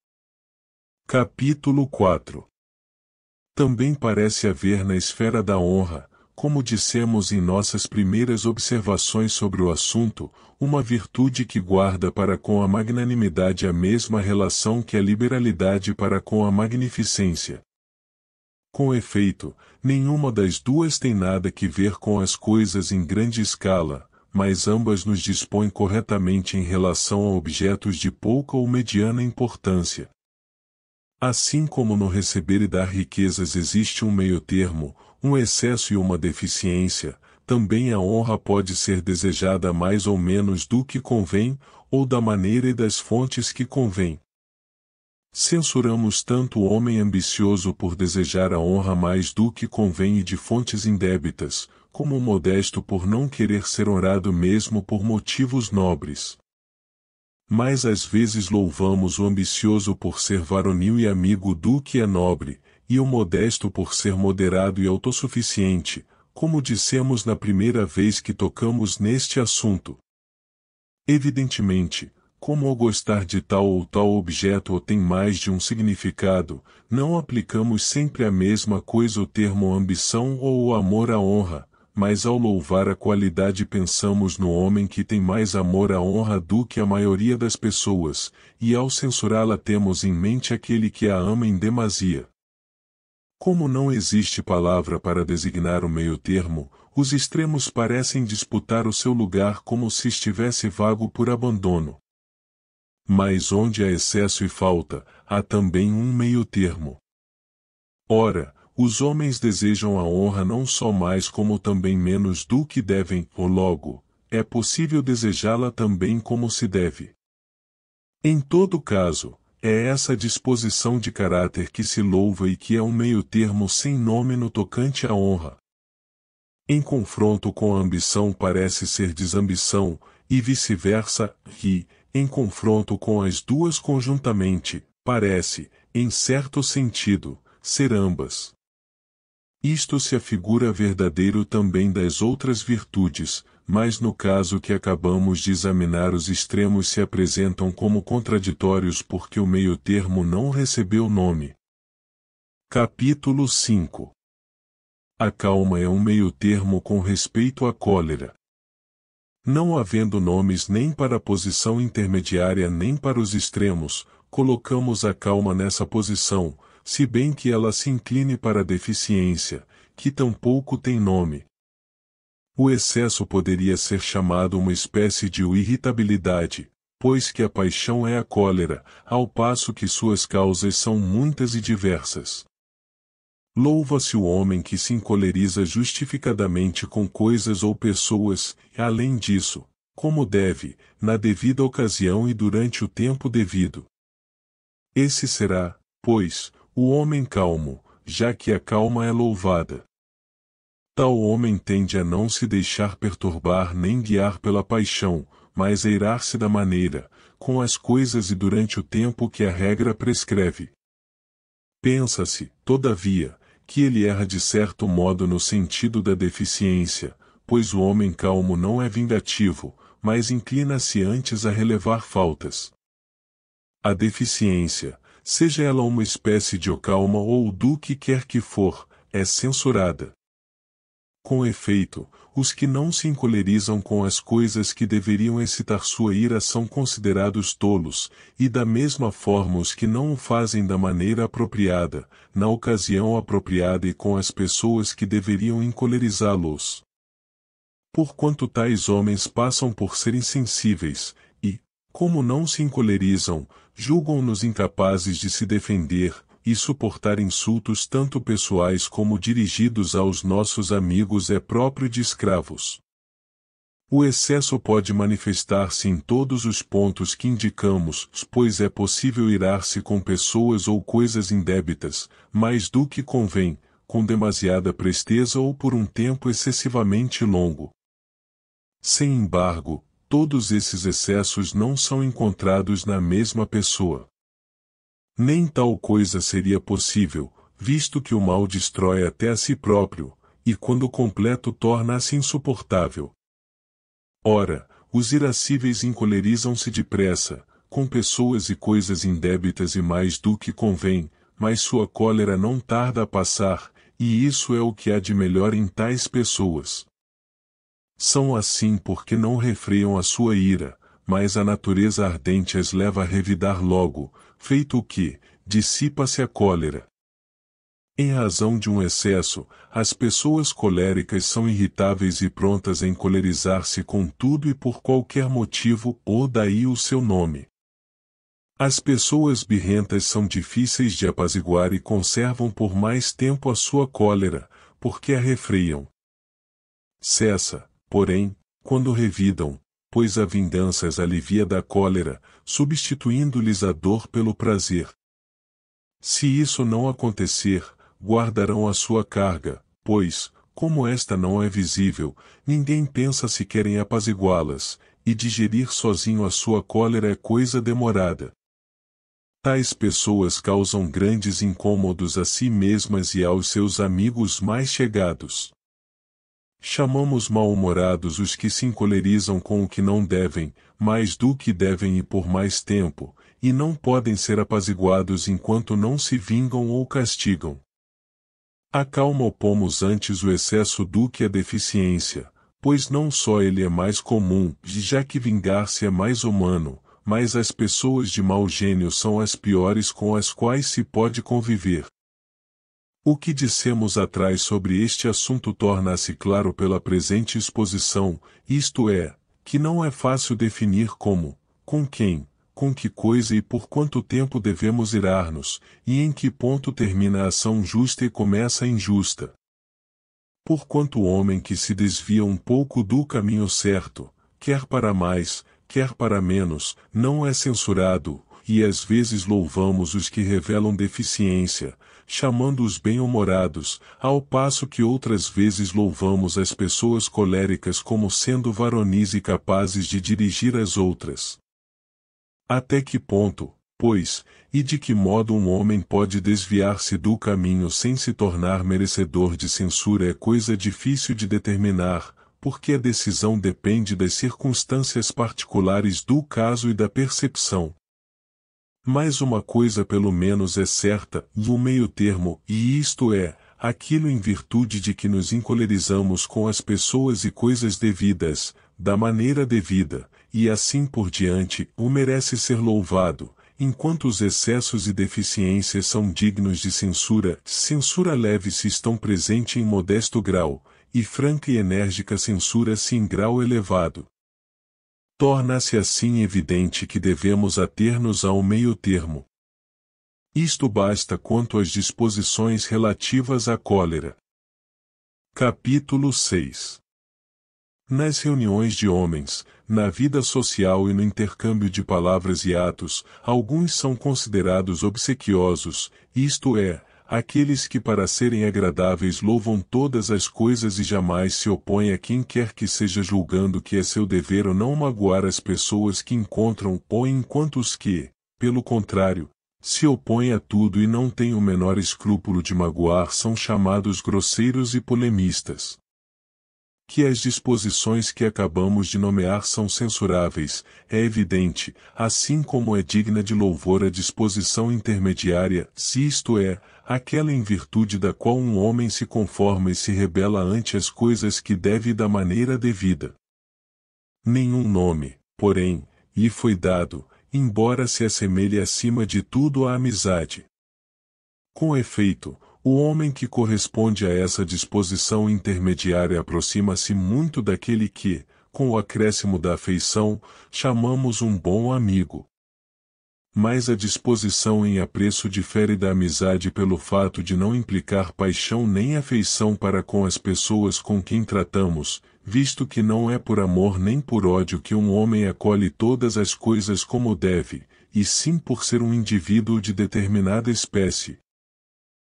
Capítulo 4. Também parece haver na esfera da honra, como dissemos em nossas primeiras observações sobre o assunto, uma virtude que guarda para com a magnanimidade a mesma relação que a liberalidade para com a magnificência. Com efeito, nenhuma das duas tem nada que ver com as coisas em grande escala, mas ambas nos dispõem corretamente em relação a objetos de pouca ou mediana importância. Assim como no receber e dar riquezas existe um meio-termo, um excesso e uma deficiência, também a honra pode ser desejada mais ou menos do que convém, ou da maneira e das fontes que convém. Censuramos tanto o homem ambicioso por desejar a honra mais do que convém e de fontes indébitas, como o modesto por não querer ser honrado mesmo por motivos nobres. Mas às vezes louvamos o ambicioso por ser varonil e amigo do que é nobre, e o modesto por ser moderado e autossuficiente, como dissemos na primeira vez que tocamos neste assunto. Evidentemente, como ao gostar de tal ou tal objeto ou tem mais de um significado, não aplicamos sempre a mesma coisa o termo ambição ou o amor à honra, mas ao louvar a qualidade pensamos no homem que tem mais amor à honra do que a maioria das pessoas, e ao censurá-la temos em mente aquele que a ama em demasia. Como não existe palavra para designar o meio-termo, os extremos parecem disputar o seu lugar como se estivesse vago por abandono. Mas onde há excesso e falta, há também um meio-termo. Ora, os homens desejam a honra não só mais como também menos do que devem, ou logo, é possível desejá-la também como se deve. Em todo caso, é essa disposição de caráter que se louva e que é um meio-termo sem nome no tocante à honra. Em confronto com a ambição parece ser desambição, e vice-versa, e, em confronto com as duas conjuntamente, parece, em certo sentido, ser ambas. Isto se afigura verdadeiro também das outras virtudes, mas no caso que acabamos de examinar os extremos se apresentam como contraditórios porque o meio-termo não recebeu nome. Capítulo 5. A calma é um meio-termo com respeito à cólera. Não havendo nomes nem para a posição intermediária nem para os extremos, colocamos a calma nessa posição, se bem que ela se incline para a deficiência, que tampouco tem nome. O excesso poderia ser chamado uma espécie de irritabilidade, pois que a paixão é a cólera, ao passo que suas causas são muitas e diversas. Louva-se o homem que se encoleriza justificadamente com coisas ou pessoas, e além disso, como deve, na devida ocasião e durante o tempo devido. Esse será, pois, o homem calmo, já que a calma é louvada. Tal homem tende a não se deixar perturbar nem guiar pela paixão, mas a irar-se da maneira, com as coisas e durante o tempo que a regra prescreve. Pensa-se, todavia, que ele erra de certo modo no sentido da deficiência, pois o homem calmo não é vingativo, mas inclina-se antes a relevar faltas. A deficiência, seja ela uma espécie de calma ou do que quer que for, é censurada. Com efeito, os que não se encolerizam com as coisas que deveriam excitar sua ira são considerados tolos, e da mesma forma os que não o fazem da maneira apropriada, na ocasião apropriada e com as pessoas que deveriam encolerizá-los. Porquanto tais homens passam por ser insensíveis, e, como não se encolerizam, julgam-nos incapazes de se defender, e suportar insultos tanto pessoais como dirigidos aos nossos amigos é próprio de escravos. O excesso pode manifestar-se em todos os pontos que indicamos, pois é possível irar-se com pessoas ou coisas indébitas, mais do que convém, com demasiada presteza ou por um tempo excessivamente longo. Sem embargo, todos esses excessos não são encontrados na mesma pessoa. Nem tal coisa seria possível, visto que o mal destrói até a si próprio, e quando completo torna-se insuportável. Ora, os irascíveis encolerizam-se depressa, com pessoas e coisas indébitas e mais do que convém, mas sua cólera não tarda a passar, e isso é o que há de melhor em tais pessoas. São assim porque não refreiam a sua ira, mas a natureza ardente as leva a revidar logo, feito o que, dissipa-se a cólera. Em razão de um excesso, as pessoas coléricas são irritáveis e prontas a encolerizar-se com tudo e por qualquer motivo, ou daí o seu nome. As pessoas birrentas são difíceis de apaziguar e conservam por mais tempo a sua cólera, porque a refreiam. Cessa, porém, quando revidam, pois a vingança as alivia da cólera, substituindo-lhes a dor pelo prazer. Se isso não acontecer, guardarão a sua carga, pois, como esta não é visível, ninguém pensa sequer em apaziguá-las, e digerir sozinho a sua cólera é coisa demorada. Tais pessoas causam grandes incômodos a si mesmas e aos seus amigos mais chegados. Chamamos mal-humorados os que se encolerizam com o que não devem, mais do que devem e por mais tempo, e não podem ser apaziguados enquanto não se vingam ou castigam. A calma opomos antes o excesso do que a deficiência, pois não só ele é mais comum, já que vingar-se é mais humano, mas as pessoas de mau gênio são as piores com as quais se pode conviver. O que dissemos atrás sobre este assunto torna-se claro pela presente exposição, isto é, que não é fácil definir como, com quem, com que coisa e por quanto tempo devemos irar-nos, e em que ponto termina a ação justa e começa a injusta. Porquanto o homem que se desvia um pouco do caminho certo, quer para mais, quer para menos, não é censurado, e às vezes louvamos os que revelam deficiência, chamando-os bem-humorados, ao passo que outras vezes louvamos as pessoas coléricas como sendo varonis e capazes de dirigir as outras. Até que ponto, pois, e de que modo um homem pode desviar-se do caminho sem se tornar merecedor de censura é coisa difícil de determinar, porque a decisão depende das circunstâncias particulares do caso e da percepção. Mas uma coisa pelo menos é certa, no meio-termo, e isto é, aquilo em virtude de que nos encolerizamos com as pessoas e coisas devidas, da maneira devida, e assim por diante, o merece ser louvado, enquanto os excessos e deficiências são dignos de censura, censura leve se estão presente em modesto grau, e franca e enérgica censura-se em grau elevado. Torna-se assim evidente que devemos ater-nos ao meio-termo. Isto basta quanto às disposições relativas à cólera. Capítulo 6. Nas reuniões de homens, na vida social e no intercâmbio de palavras e atos, alguns são considerados obsequiosos, isto é, aqueles que para serem agradáveis louvam todas as coisas e jamais se opõem a quem quer que seja julgando que é seu dever ou não magoar as pessoas que encontram, ou enquanto os que, pelo contrário, se opõem a tudo e não têm o menor escrúpulo de magoar são chamados grosseiros e polemistas. Que as disposições que acabamos de nomear são censuráveis, é evidente, assim como é digna de louvor a disposição intermediária, se isto é, aquela em virtude da qual um homem se conforma e se rebela ante as coisas que deve da maneira devida. Nenhum nome, porém, lhe foi dado, embora se assemelhe acima de tudo à amizade. Com efeito, o homem que corresponde a essa disposição intermediária aproxima-se muito daquele que, com o acréscimo da afeição, chamamos um bom amigo. Mas a disposição em apreço difere da amizade pelo fato de não implicar paixão nem afeição para com as pessoas com quem tratamos, visto que não é por amor nem por ódio que um homem acolhe todas as coisas como deve, e sim por ser um indivíduo de determinada espécie.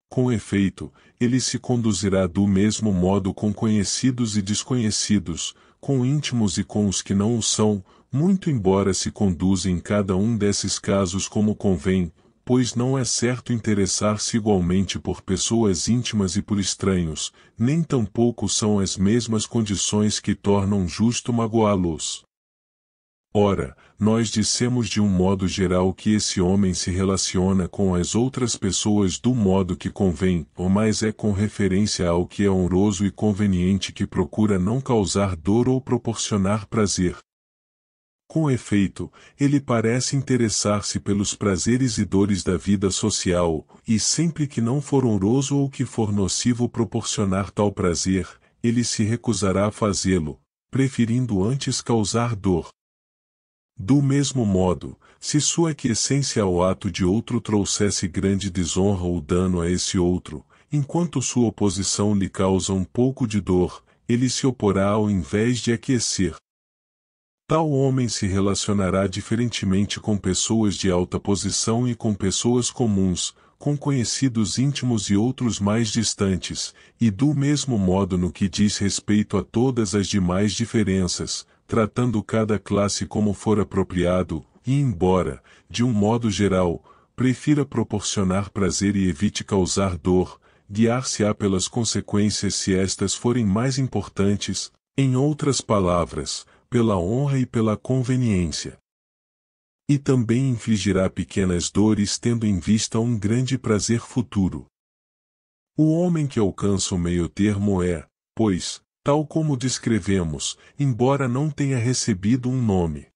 Com efeito, ele se conduzirá do mesmo modo com conhecidos e desconhecidos, com íntimos e com os que não o são, muito embora se conduza em cada um desses casos como convém, pois não é certo interessar-se igualmente por pessoas íntimas e por estranhos, nem tampouco são as mesmas condições que tornam justo magoá-los. Ora, nós dissemos de um modo geral que esse homem se relaciona com as outras pessoas do modo que convém, ou mais é com referência ao que é honroso e conveniente que procura não causar dor ou proporcionar prazer. Com efeito, ele parece interessar-se pelos prazeres e dores da vida social, e sempre que não for honroso ou que for nocivo proporcionar tal prazer, ele se recusará a fazê-lo, preferindo antes causar dor. Do mesmo modo, se sua aquiescência ao ato de outro trouxesse grande desonra ou dano a esse outro, enquanto sua oposição lhe causa um pouco de dor, ele se oporá ao invés de aquecer. Tal homem se relacionará diferentemente com pessoas de alta posição e com pessoas comuns, com conhecidos íntimos e outros mais distantes, e do mesmo modo no que diz respeito a todas as demais diferenças, tratando cada classe como for apropriado, e embora, de um modo geral, prefira proporcionar prazer e evite causar dor, guiar-se-á pelas consequências se estas forem mais importantes, em outras palavras, pela honra e pela conveniência. E também infligirá pequenas dores tendo em vista um grande prazer futuro. O homem que alcança o meio termo é, pois, tal como descrevemos, embora não tenha recebido um nome.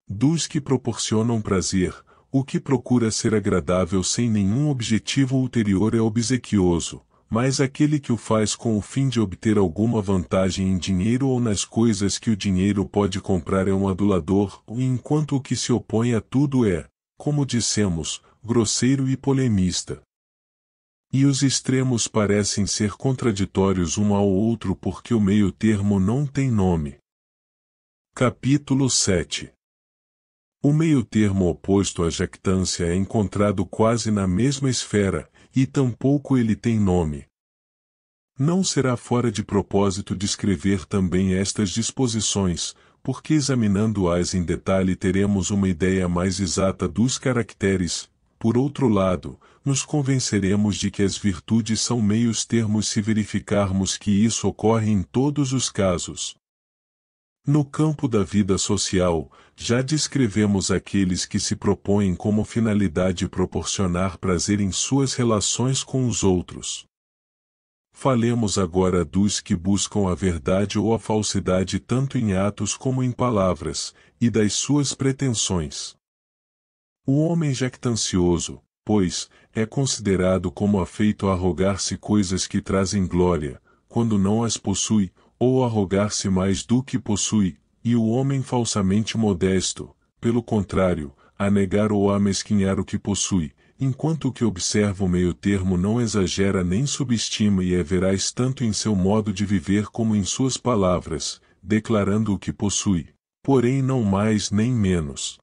Dos que proporcionam prazer, o que procura ser agradável sem nenhum objetivo ulterior é obsequioso, mas aquele que o faz com o fim de obter alguma vantagem em dinheiro ou nas coisas que o dinheiro pode comprar é um adulador, enquanto o que se opõe a tudo é, como dissemos, grosseiro e polemista. E os extremos parecem ser contraditórios um ao outro porque o meio termo não tem nome. Capítulo 7. O meio termo oposto à jactância é encontrado quase na mesma esfera, e tampouco ele tem nome. Não será fora de propósito descrever também estas disposições, porque examinando-as em detalhe teremos uma ideia mais exata dos caracteres. Por outro lado, nos convenceremos de que as virtudes são meios termos se verificarmos que isso ocorre em todos os casos. No campo da vida social, já descrevemos aqueles que se propõem como finalidade proporcionar prazer em suas relações com os outros. Falemos agora dos que buscam a verdade ou a falsidade tanto em atos como em palavras, e das suas pretensões. O homem jactancioso, pois, é considerado como afeito a arrogar-se coisas que trazem glória, quando não as possui, ou arrogar-se mais do que possui, e o homem falsamente modesto, pelo contrário, a negar ou a mesquinhar o que possui, enquanto o que observa o meio termo não exagera nem subestima e é veraz tanto em seu modo de viver como em suas palavras, declarando o que possui, porém não mais nem menos.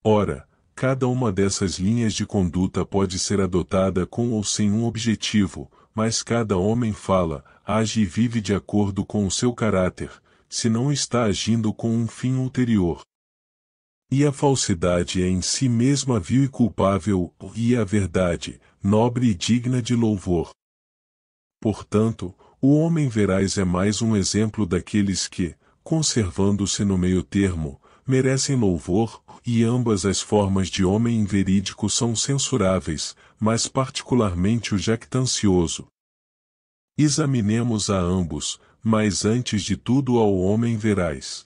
Ora, cada uma dessas linhas de conduta pode ser adotada com ou sem um objetivo, mas cada homem fala, age e vive de acordo com o seu caráter, se não está agindo com um fim ulterior. E a falsidade é em si mesma vil e culpável, e a verdade, nobre e digna de louvor. Portanto, o homem veraz é mais um exemplo daqueles que, conservando-se no meio termo, merecem louvor, e ambas as formas de homem inverídico são censuráveis, mas particularmente o jactancioso. Examinemos a ambos, mas antes de tudo ao homem veraz.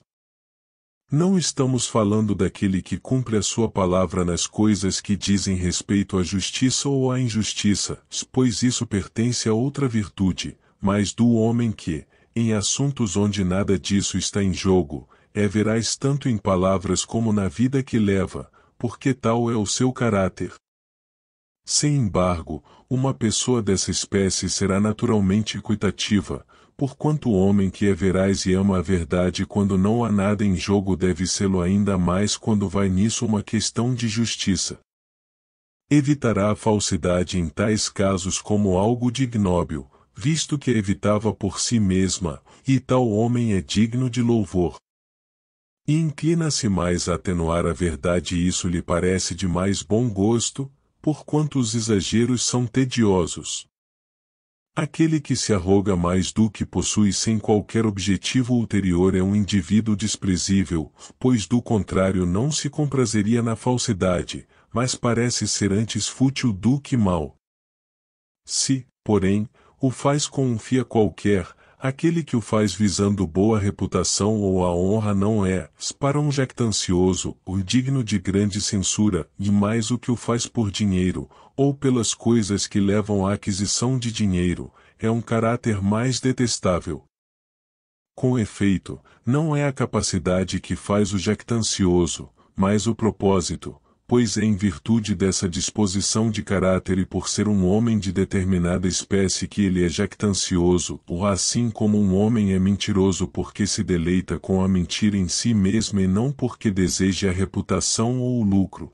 Não estamos falando daquele que cumpre a sua palavra nas coisas que dizem respeito à justiça ou à injustiça, pois isso pertence a outra virtude, mas do homem que, em assuntos onde nada disso está em jogo, é veraz tanto em palavras como na vida que leva, porque tal é o seu caráter. Sem embargo, uma pessoa dessa espécie será naturalmente equitativa, porquanto o homem que é veraz e ama a verdade quando não há nada em jogo deve sê-lo ainda mais quando vai nisso uma questão de justiça. Evitará a falsidade em tais casos como algo de ignóbil, visto que a evitava por si mesma, e tal homem é digno de louvor. E inclina-se mais a atenuar a verdade e isso lhe parece de mais bom gosto, porquanto os exageros são tediosos. Aquele que se arroga mais do que possui sem qualquer objetivo ulterior é um indivíduo desprezível, pois do contrário não se comprazeria na falsidade, mas parece ser antes fútil do que mau. Se, porém, o faz com um fia qualquer, aquele que o faz visando boa reputação ou a honra não é, para um jactancioso, o digno de grande censura, e mais o que o faz por dinheiro, ou pelas coisas que levam à aquisição de dinheiro, é um caráter mais detestável. Com efeito, não é a capacidade que faz o jactancioso, mas o propósito, pois é em virtude dessa disposição de caráter e por ser um homem de determinada espécie que ele é jactancioso, ou assim como um homem é mentiroso porque se deleita com a mentira em si mesmo e não porque deseja a reputação ou o lucro.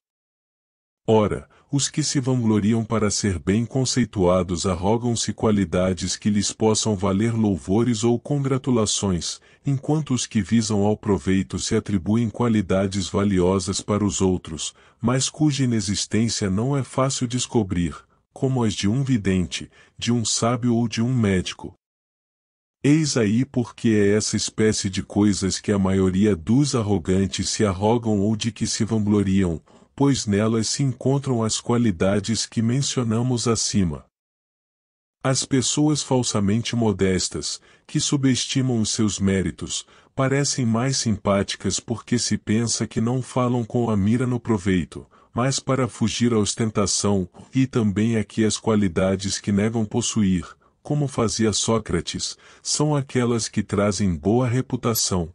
Ora, os que se vangloriam para ser bem conceituados arrogam-se qualidades que lhes possam valer louvores ou congratulações, enquanto os que visam ao proveito se atribuem qualidades valiosas para os outros, mas cuja inexistência não é fácil descobrir, como as de um vidente, de um sábio ou de um médico. Eis aí porque é essa espécie de coisas que a maioria dos arrogantes se arrogam ou de que se vangloriam, pois nelas se encontram as qualidades que mencionamos acima. As pessoas falsamente modestas, que subestimam os seus méritos, parecem mais simpáticas porque se pensa que não falam com a mira no proveito, mas para fugir à ostentação, e também aqui as qualidades que negam possuir, como fazia Sócrates, são aquelas que trazem boa reputação.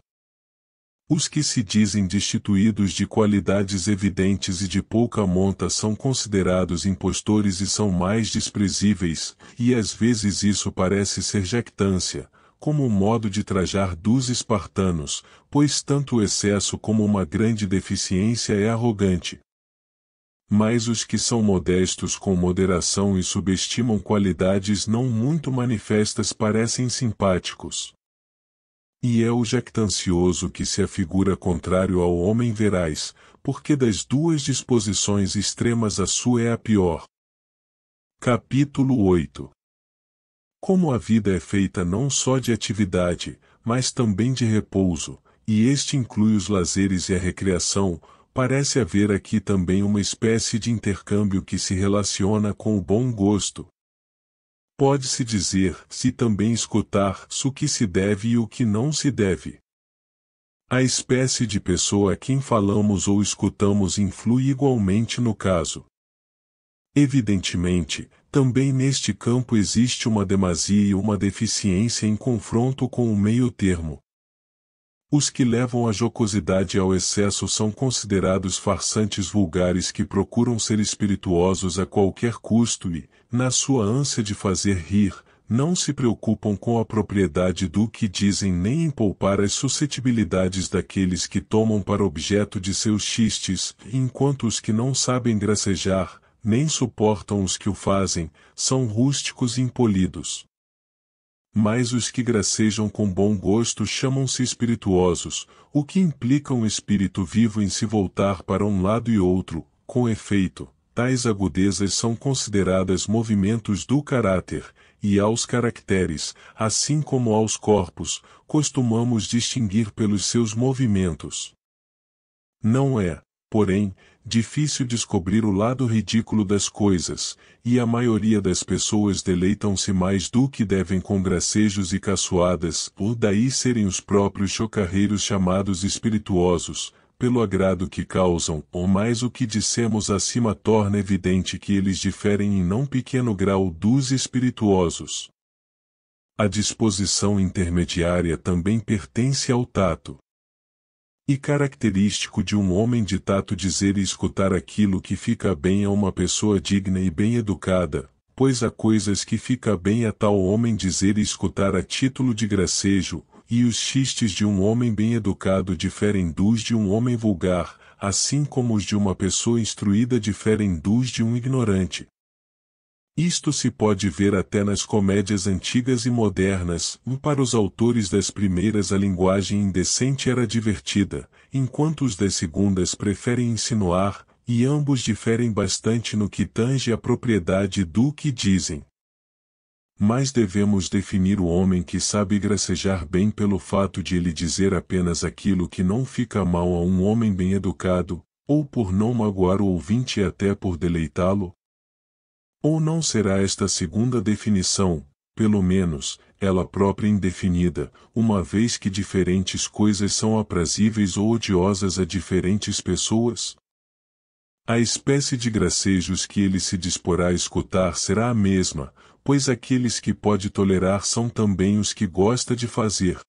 Os que se dizem destituídos de qualidades evidentes e de pouca monta são considerados impostores e são mais desprezíveis, e às vezes isso parece ser jactância, como um modo de trajar dos espartanos, pois tanto o excesso como uma grande deficiência é arrogante. Mas os que são modestos com moderação e subestimam qualidades não muito manifestas parecem simpáticos. E é o jactancioso que se afigura contrário ao homem veraz, porque das duas disposições extremas a sua é a pior. Capítulo 8. Como a vida é feita não só de atividade, mas também de repouso, e este inclui os lazeres e a recreação, parece haver aqui também uma espécie de intercâmbio que se relaciona com o bom gosto. Pode-se dizer, se também escutar-se o que se deve e o que não se deve. A espécie de pessoa a quem falamos ou escutamos influi igualmente no caso. Evidentemente, também neste campo existe uma demasia e uma deficiência em confronto com o meio-termo. Os que levam a jocosidade ao excesso são considerados farsantes vulgares que procuram ser espirituosos a qualquer custo e, na sua ânsia de fazer rir, não se preocupam com a propriedade do que dizem nem em poupar as suscetibilidades daqueles que tomam para objeto de seus xistes, enquanto os que não sabem gracejar, nem suportam os que o fazem, são rústicos e impolidos. Mas os que gracejam com bom gosto chamam-se espirituosos, o que implica um espírito vivo em se voltar para um lado e outro. Com efeito, tais agudezas são consideradas movimentos do caráter, e aos caracteres, assim como aos corpos, costumamos distinguir pelos seus movimentos. Não é, porém, difícil descobrir o lado ridículo das coisas, e a maioria das pessoas deleitam-se mais do que devem com gracejos e caçoadas, por daí serem os próprios chocarreiros chamados espirituosos, pelo agrado que causam, ou mais o que dissemos acima torna evidente que eles diferem em não pequeno grau dos espirituosos. A disposição intermediária também pertence ao tato. E característico de um homem de tato dizer e escutar aquilo que fica bem a uma pessoa digna e bem educada, pois há coisas que fica bem a tal homem dizer e escutar a título de gracejo, e os xistes de um homem bem educado diferem dos de um homem vulgar, assim como os de uma pessoa instruída diferem dos de um ignorante. Isto se pode ver até nas comédias antigas e modernas, para os autores das primeiras a linguagem indecente era divertida, enquanto os das segundas preferem insinuar, e ambos diferem bastante no que tange à propriedade do que dizem. Mas devemos definir o homem que sabe gracejar bem pelo fato de ele dizer apenas aquilo que não fica mal a um homem bem educado, ou por não magoar o ouvinte e até por deleitá-lo? Ou não será esta segunda definição, pelo menos, ela própria indefinida, uma vez que diferentes coisas são aprazíveis ou odiosas a diferentes pessoas? A espécie de gracejos que ele se disporá a escutar será a mesma, pois aqueles que pode tolerar são também os que gosta de fazer.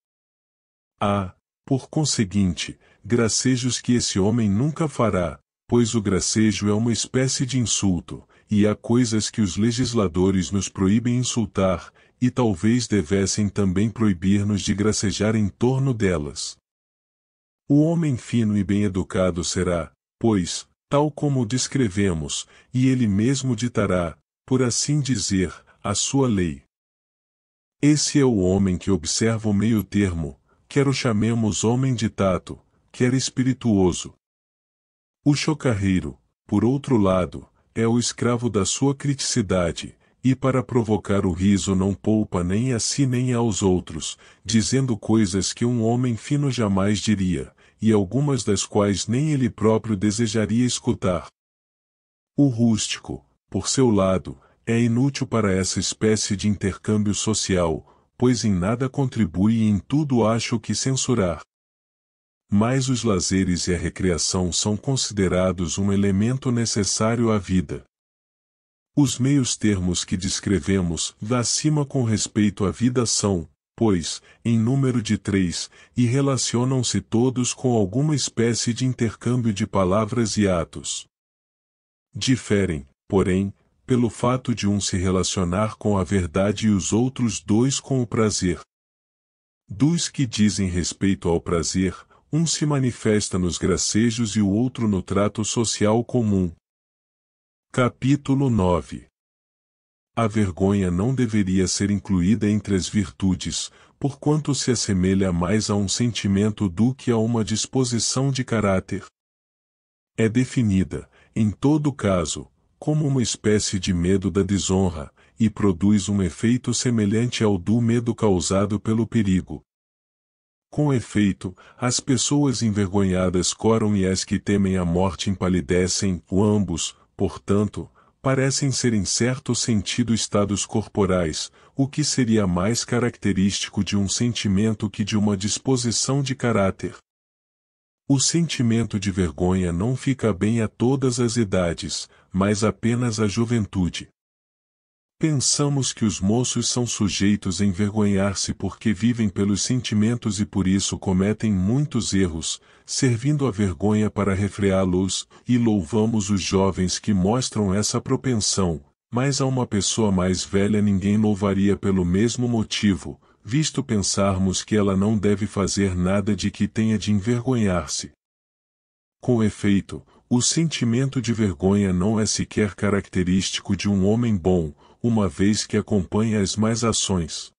Há, por conseguinte, gracejos que esse homem nunca fará, pois o gracejo é uma espécie de insulto, e há coisas que os legisladores nos proíbem insultar, e talvez devessem também proibir-nos de gracejar em torno delas. O homem fino e bem educado será, pois, tal como o descrevemos, e ele mesmo ditará, por assim dizer, a sua lei. Esse é o homem que observa o meio termo, quer o chamemos homem de tato, quer espirituoso. O chocarreiro, por outro lado, é o escravo da sua criticidade, e para provocar o riso não poupa nem a si nem aos outros, dizendo coisas que um homem fino jamais diria, e algumas das quais nem ele próprio desejaria escutar. O rústico, por seu lado, é inútil para essa espécie de intercâmbio social, pois em nada contribui e em tudo acha o que censurar. Mas os lazeres e a recreação são considerados um elemento necessário à vida. Os meios termos que descrevemos acima com respeito à vida são, pois, em número de 3, e relacionam-se todos com alguma espécie de intercâmbio de palavras e atos. Diferem, porém, pelo fato de um se relacionar com a verdade e os outros dois com o prazer. Dos que dizem respeito ao prazer, um se manifesta nos gracejos e o outro no trato social comum. Capítulo 9. A vergonha não deveria ser incluída entre as virtudes, porquanto se assemelha mais a um sentimento do que a uma disposição de caráter. É definida, em todo caso, como uma espécie de medo da desonra, e produz um efeito semelhante ao do medo causado pelo perigo. Com efeito, as pessoas envergonhadas coram e as que temem a morte empalidecem, ambos, portanto, parecem ser em certo sentido estados corporais, o que seria mais característico de um sentimento que de uma disposição de caráter. O sentimento de vergonha não fica bem a todas as idades, mas apenas à juventude. Pensamos que os moços são sujeitos a envergonhar-se porque vivem pelos sentimentos e por isso cometem muitos erros, servindo a vergonha para refreá-los, e louvamos os jovens que mostram essa propensão, mas a uma pessoa mais velha ninguém louvaria pelo mesmo motivo, visto pensarmos que ela não deve fazer nada de que tenha de envergonhar-se. Com efeito, o sentimento de vergonha não é sequer característico de um homem bom, uma vez que acompanha as más ações.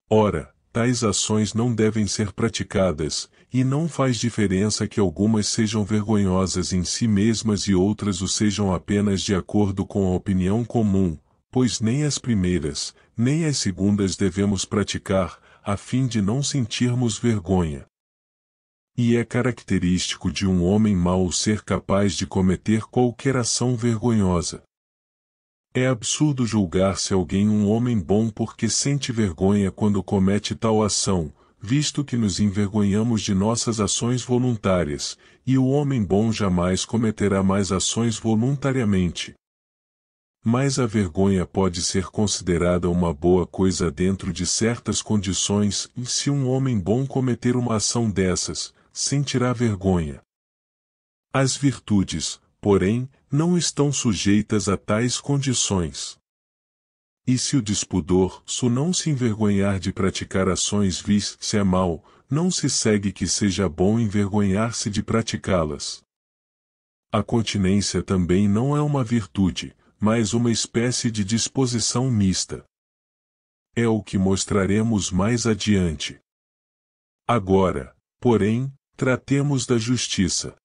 Ora, tais ações não devem ser praticadas, e não faz diferença que algumas sejam vergonhosas em si mesmas e outras o sejam apenas de acordo com a opinião comum, pois nem as primeiras, nem as segundas devemos praticar, a fim de não sentirmos vergonha. E é característico de um homem mau ser capaz de cometer qualquer ação vergonhosa. É absurdo julgar-se alguém um homem bom porque sente vergonha quando comete tal ação, visto que nos envergonhamos de nossas ações voluntárias, e o homem bom jamais cometerá mais ações voluntariamente. Mas a vergonha pode ser considerada uma boa coisa dentro de certas condições, e se um homem bom cometer uma ação dessas, sentirá vergonha. As virtudes, porém, não estão sujeitas a tais condições. E se o despudor não se envergonhar de praticar ações vis se é mau, não se segue que seja bom envergonhar-se de praticá-las. A continência também não é uma virtude, mas uma espécie de disposição mista. É o que mostraremos mais adiante. Agora, porém, tratemos da justiça.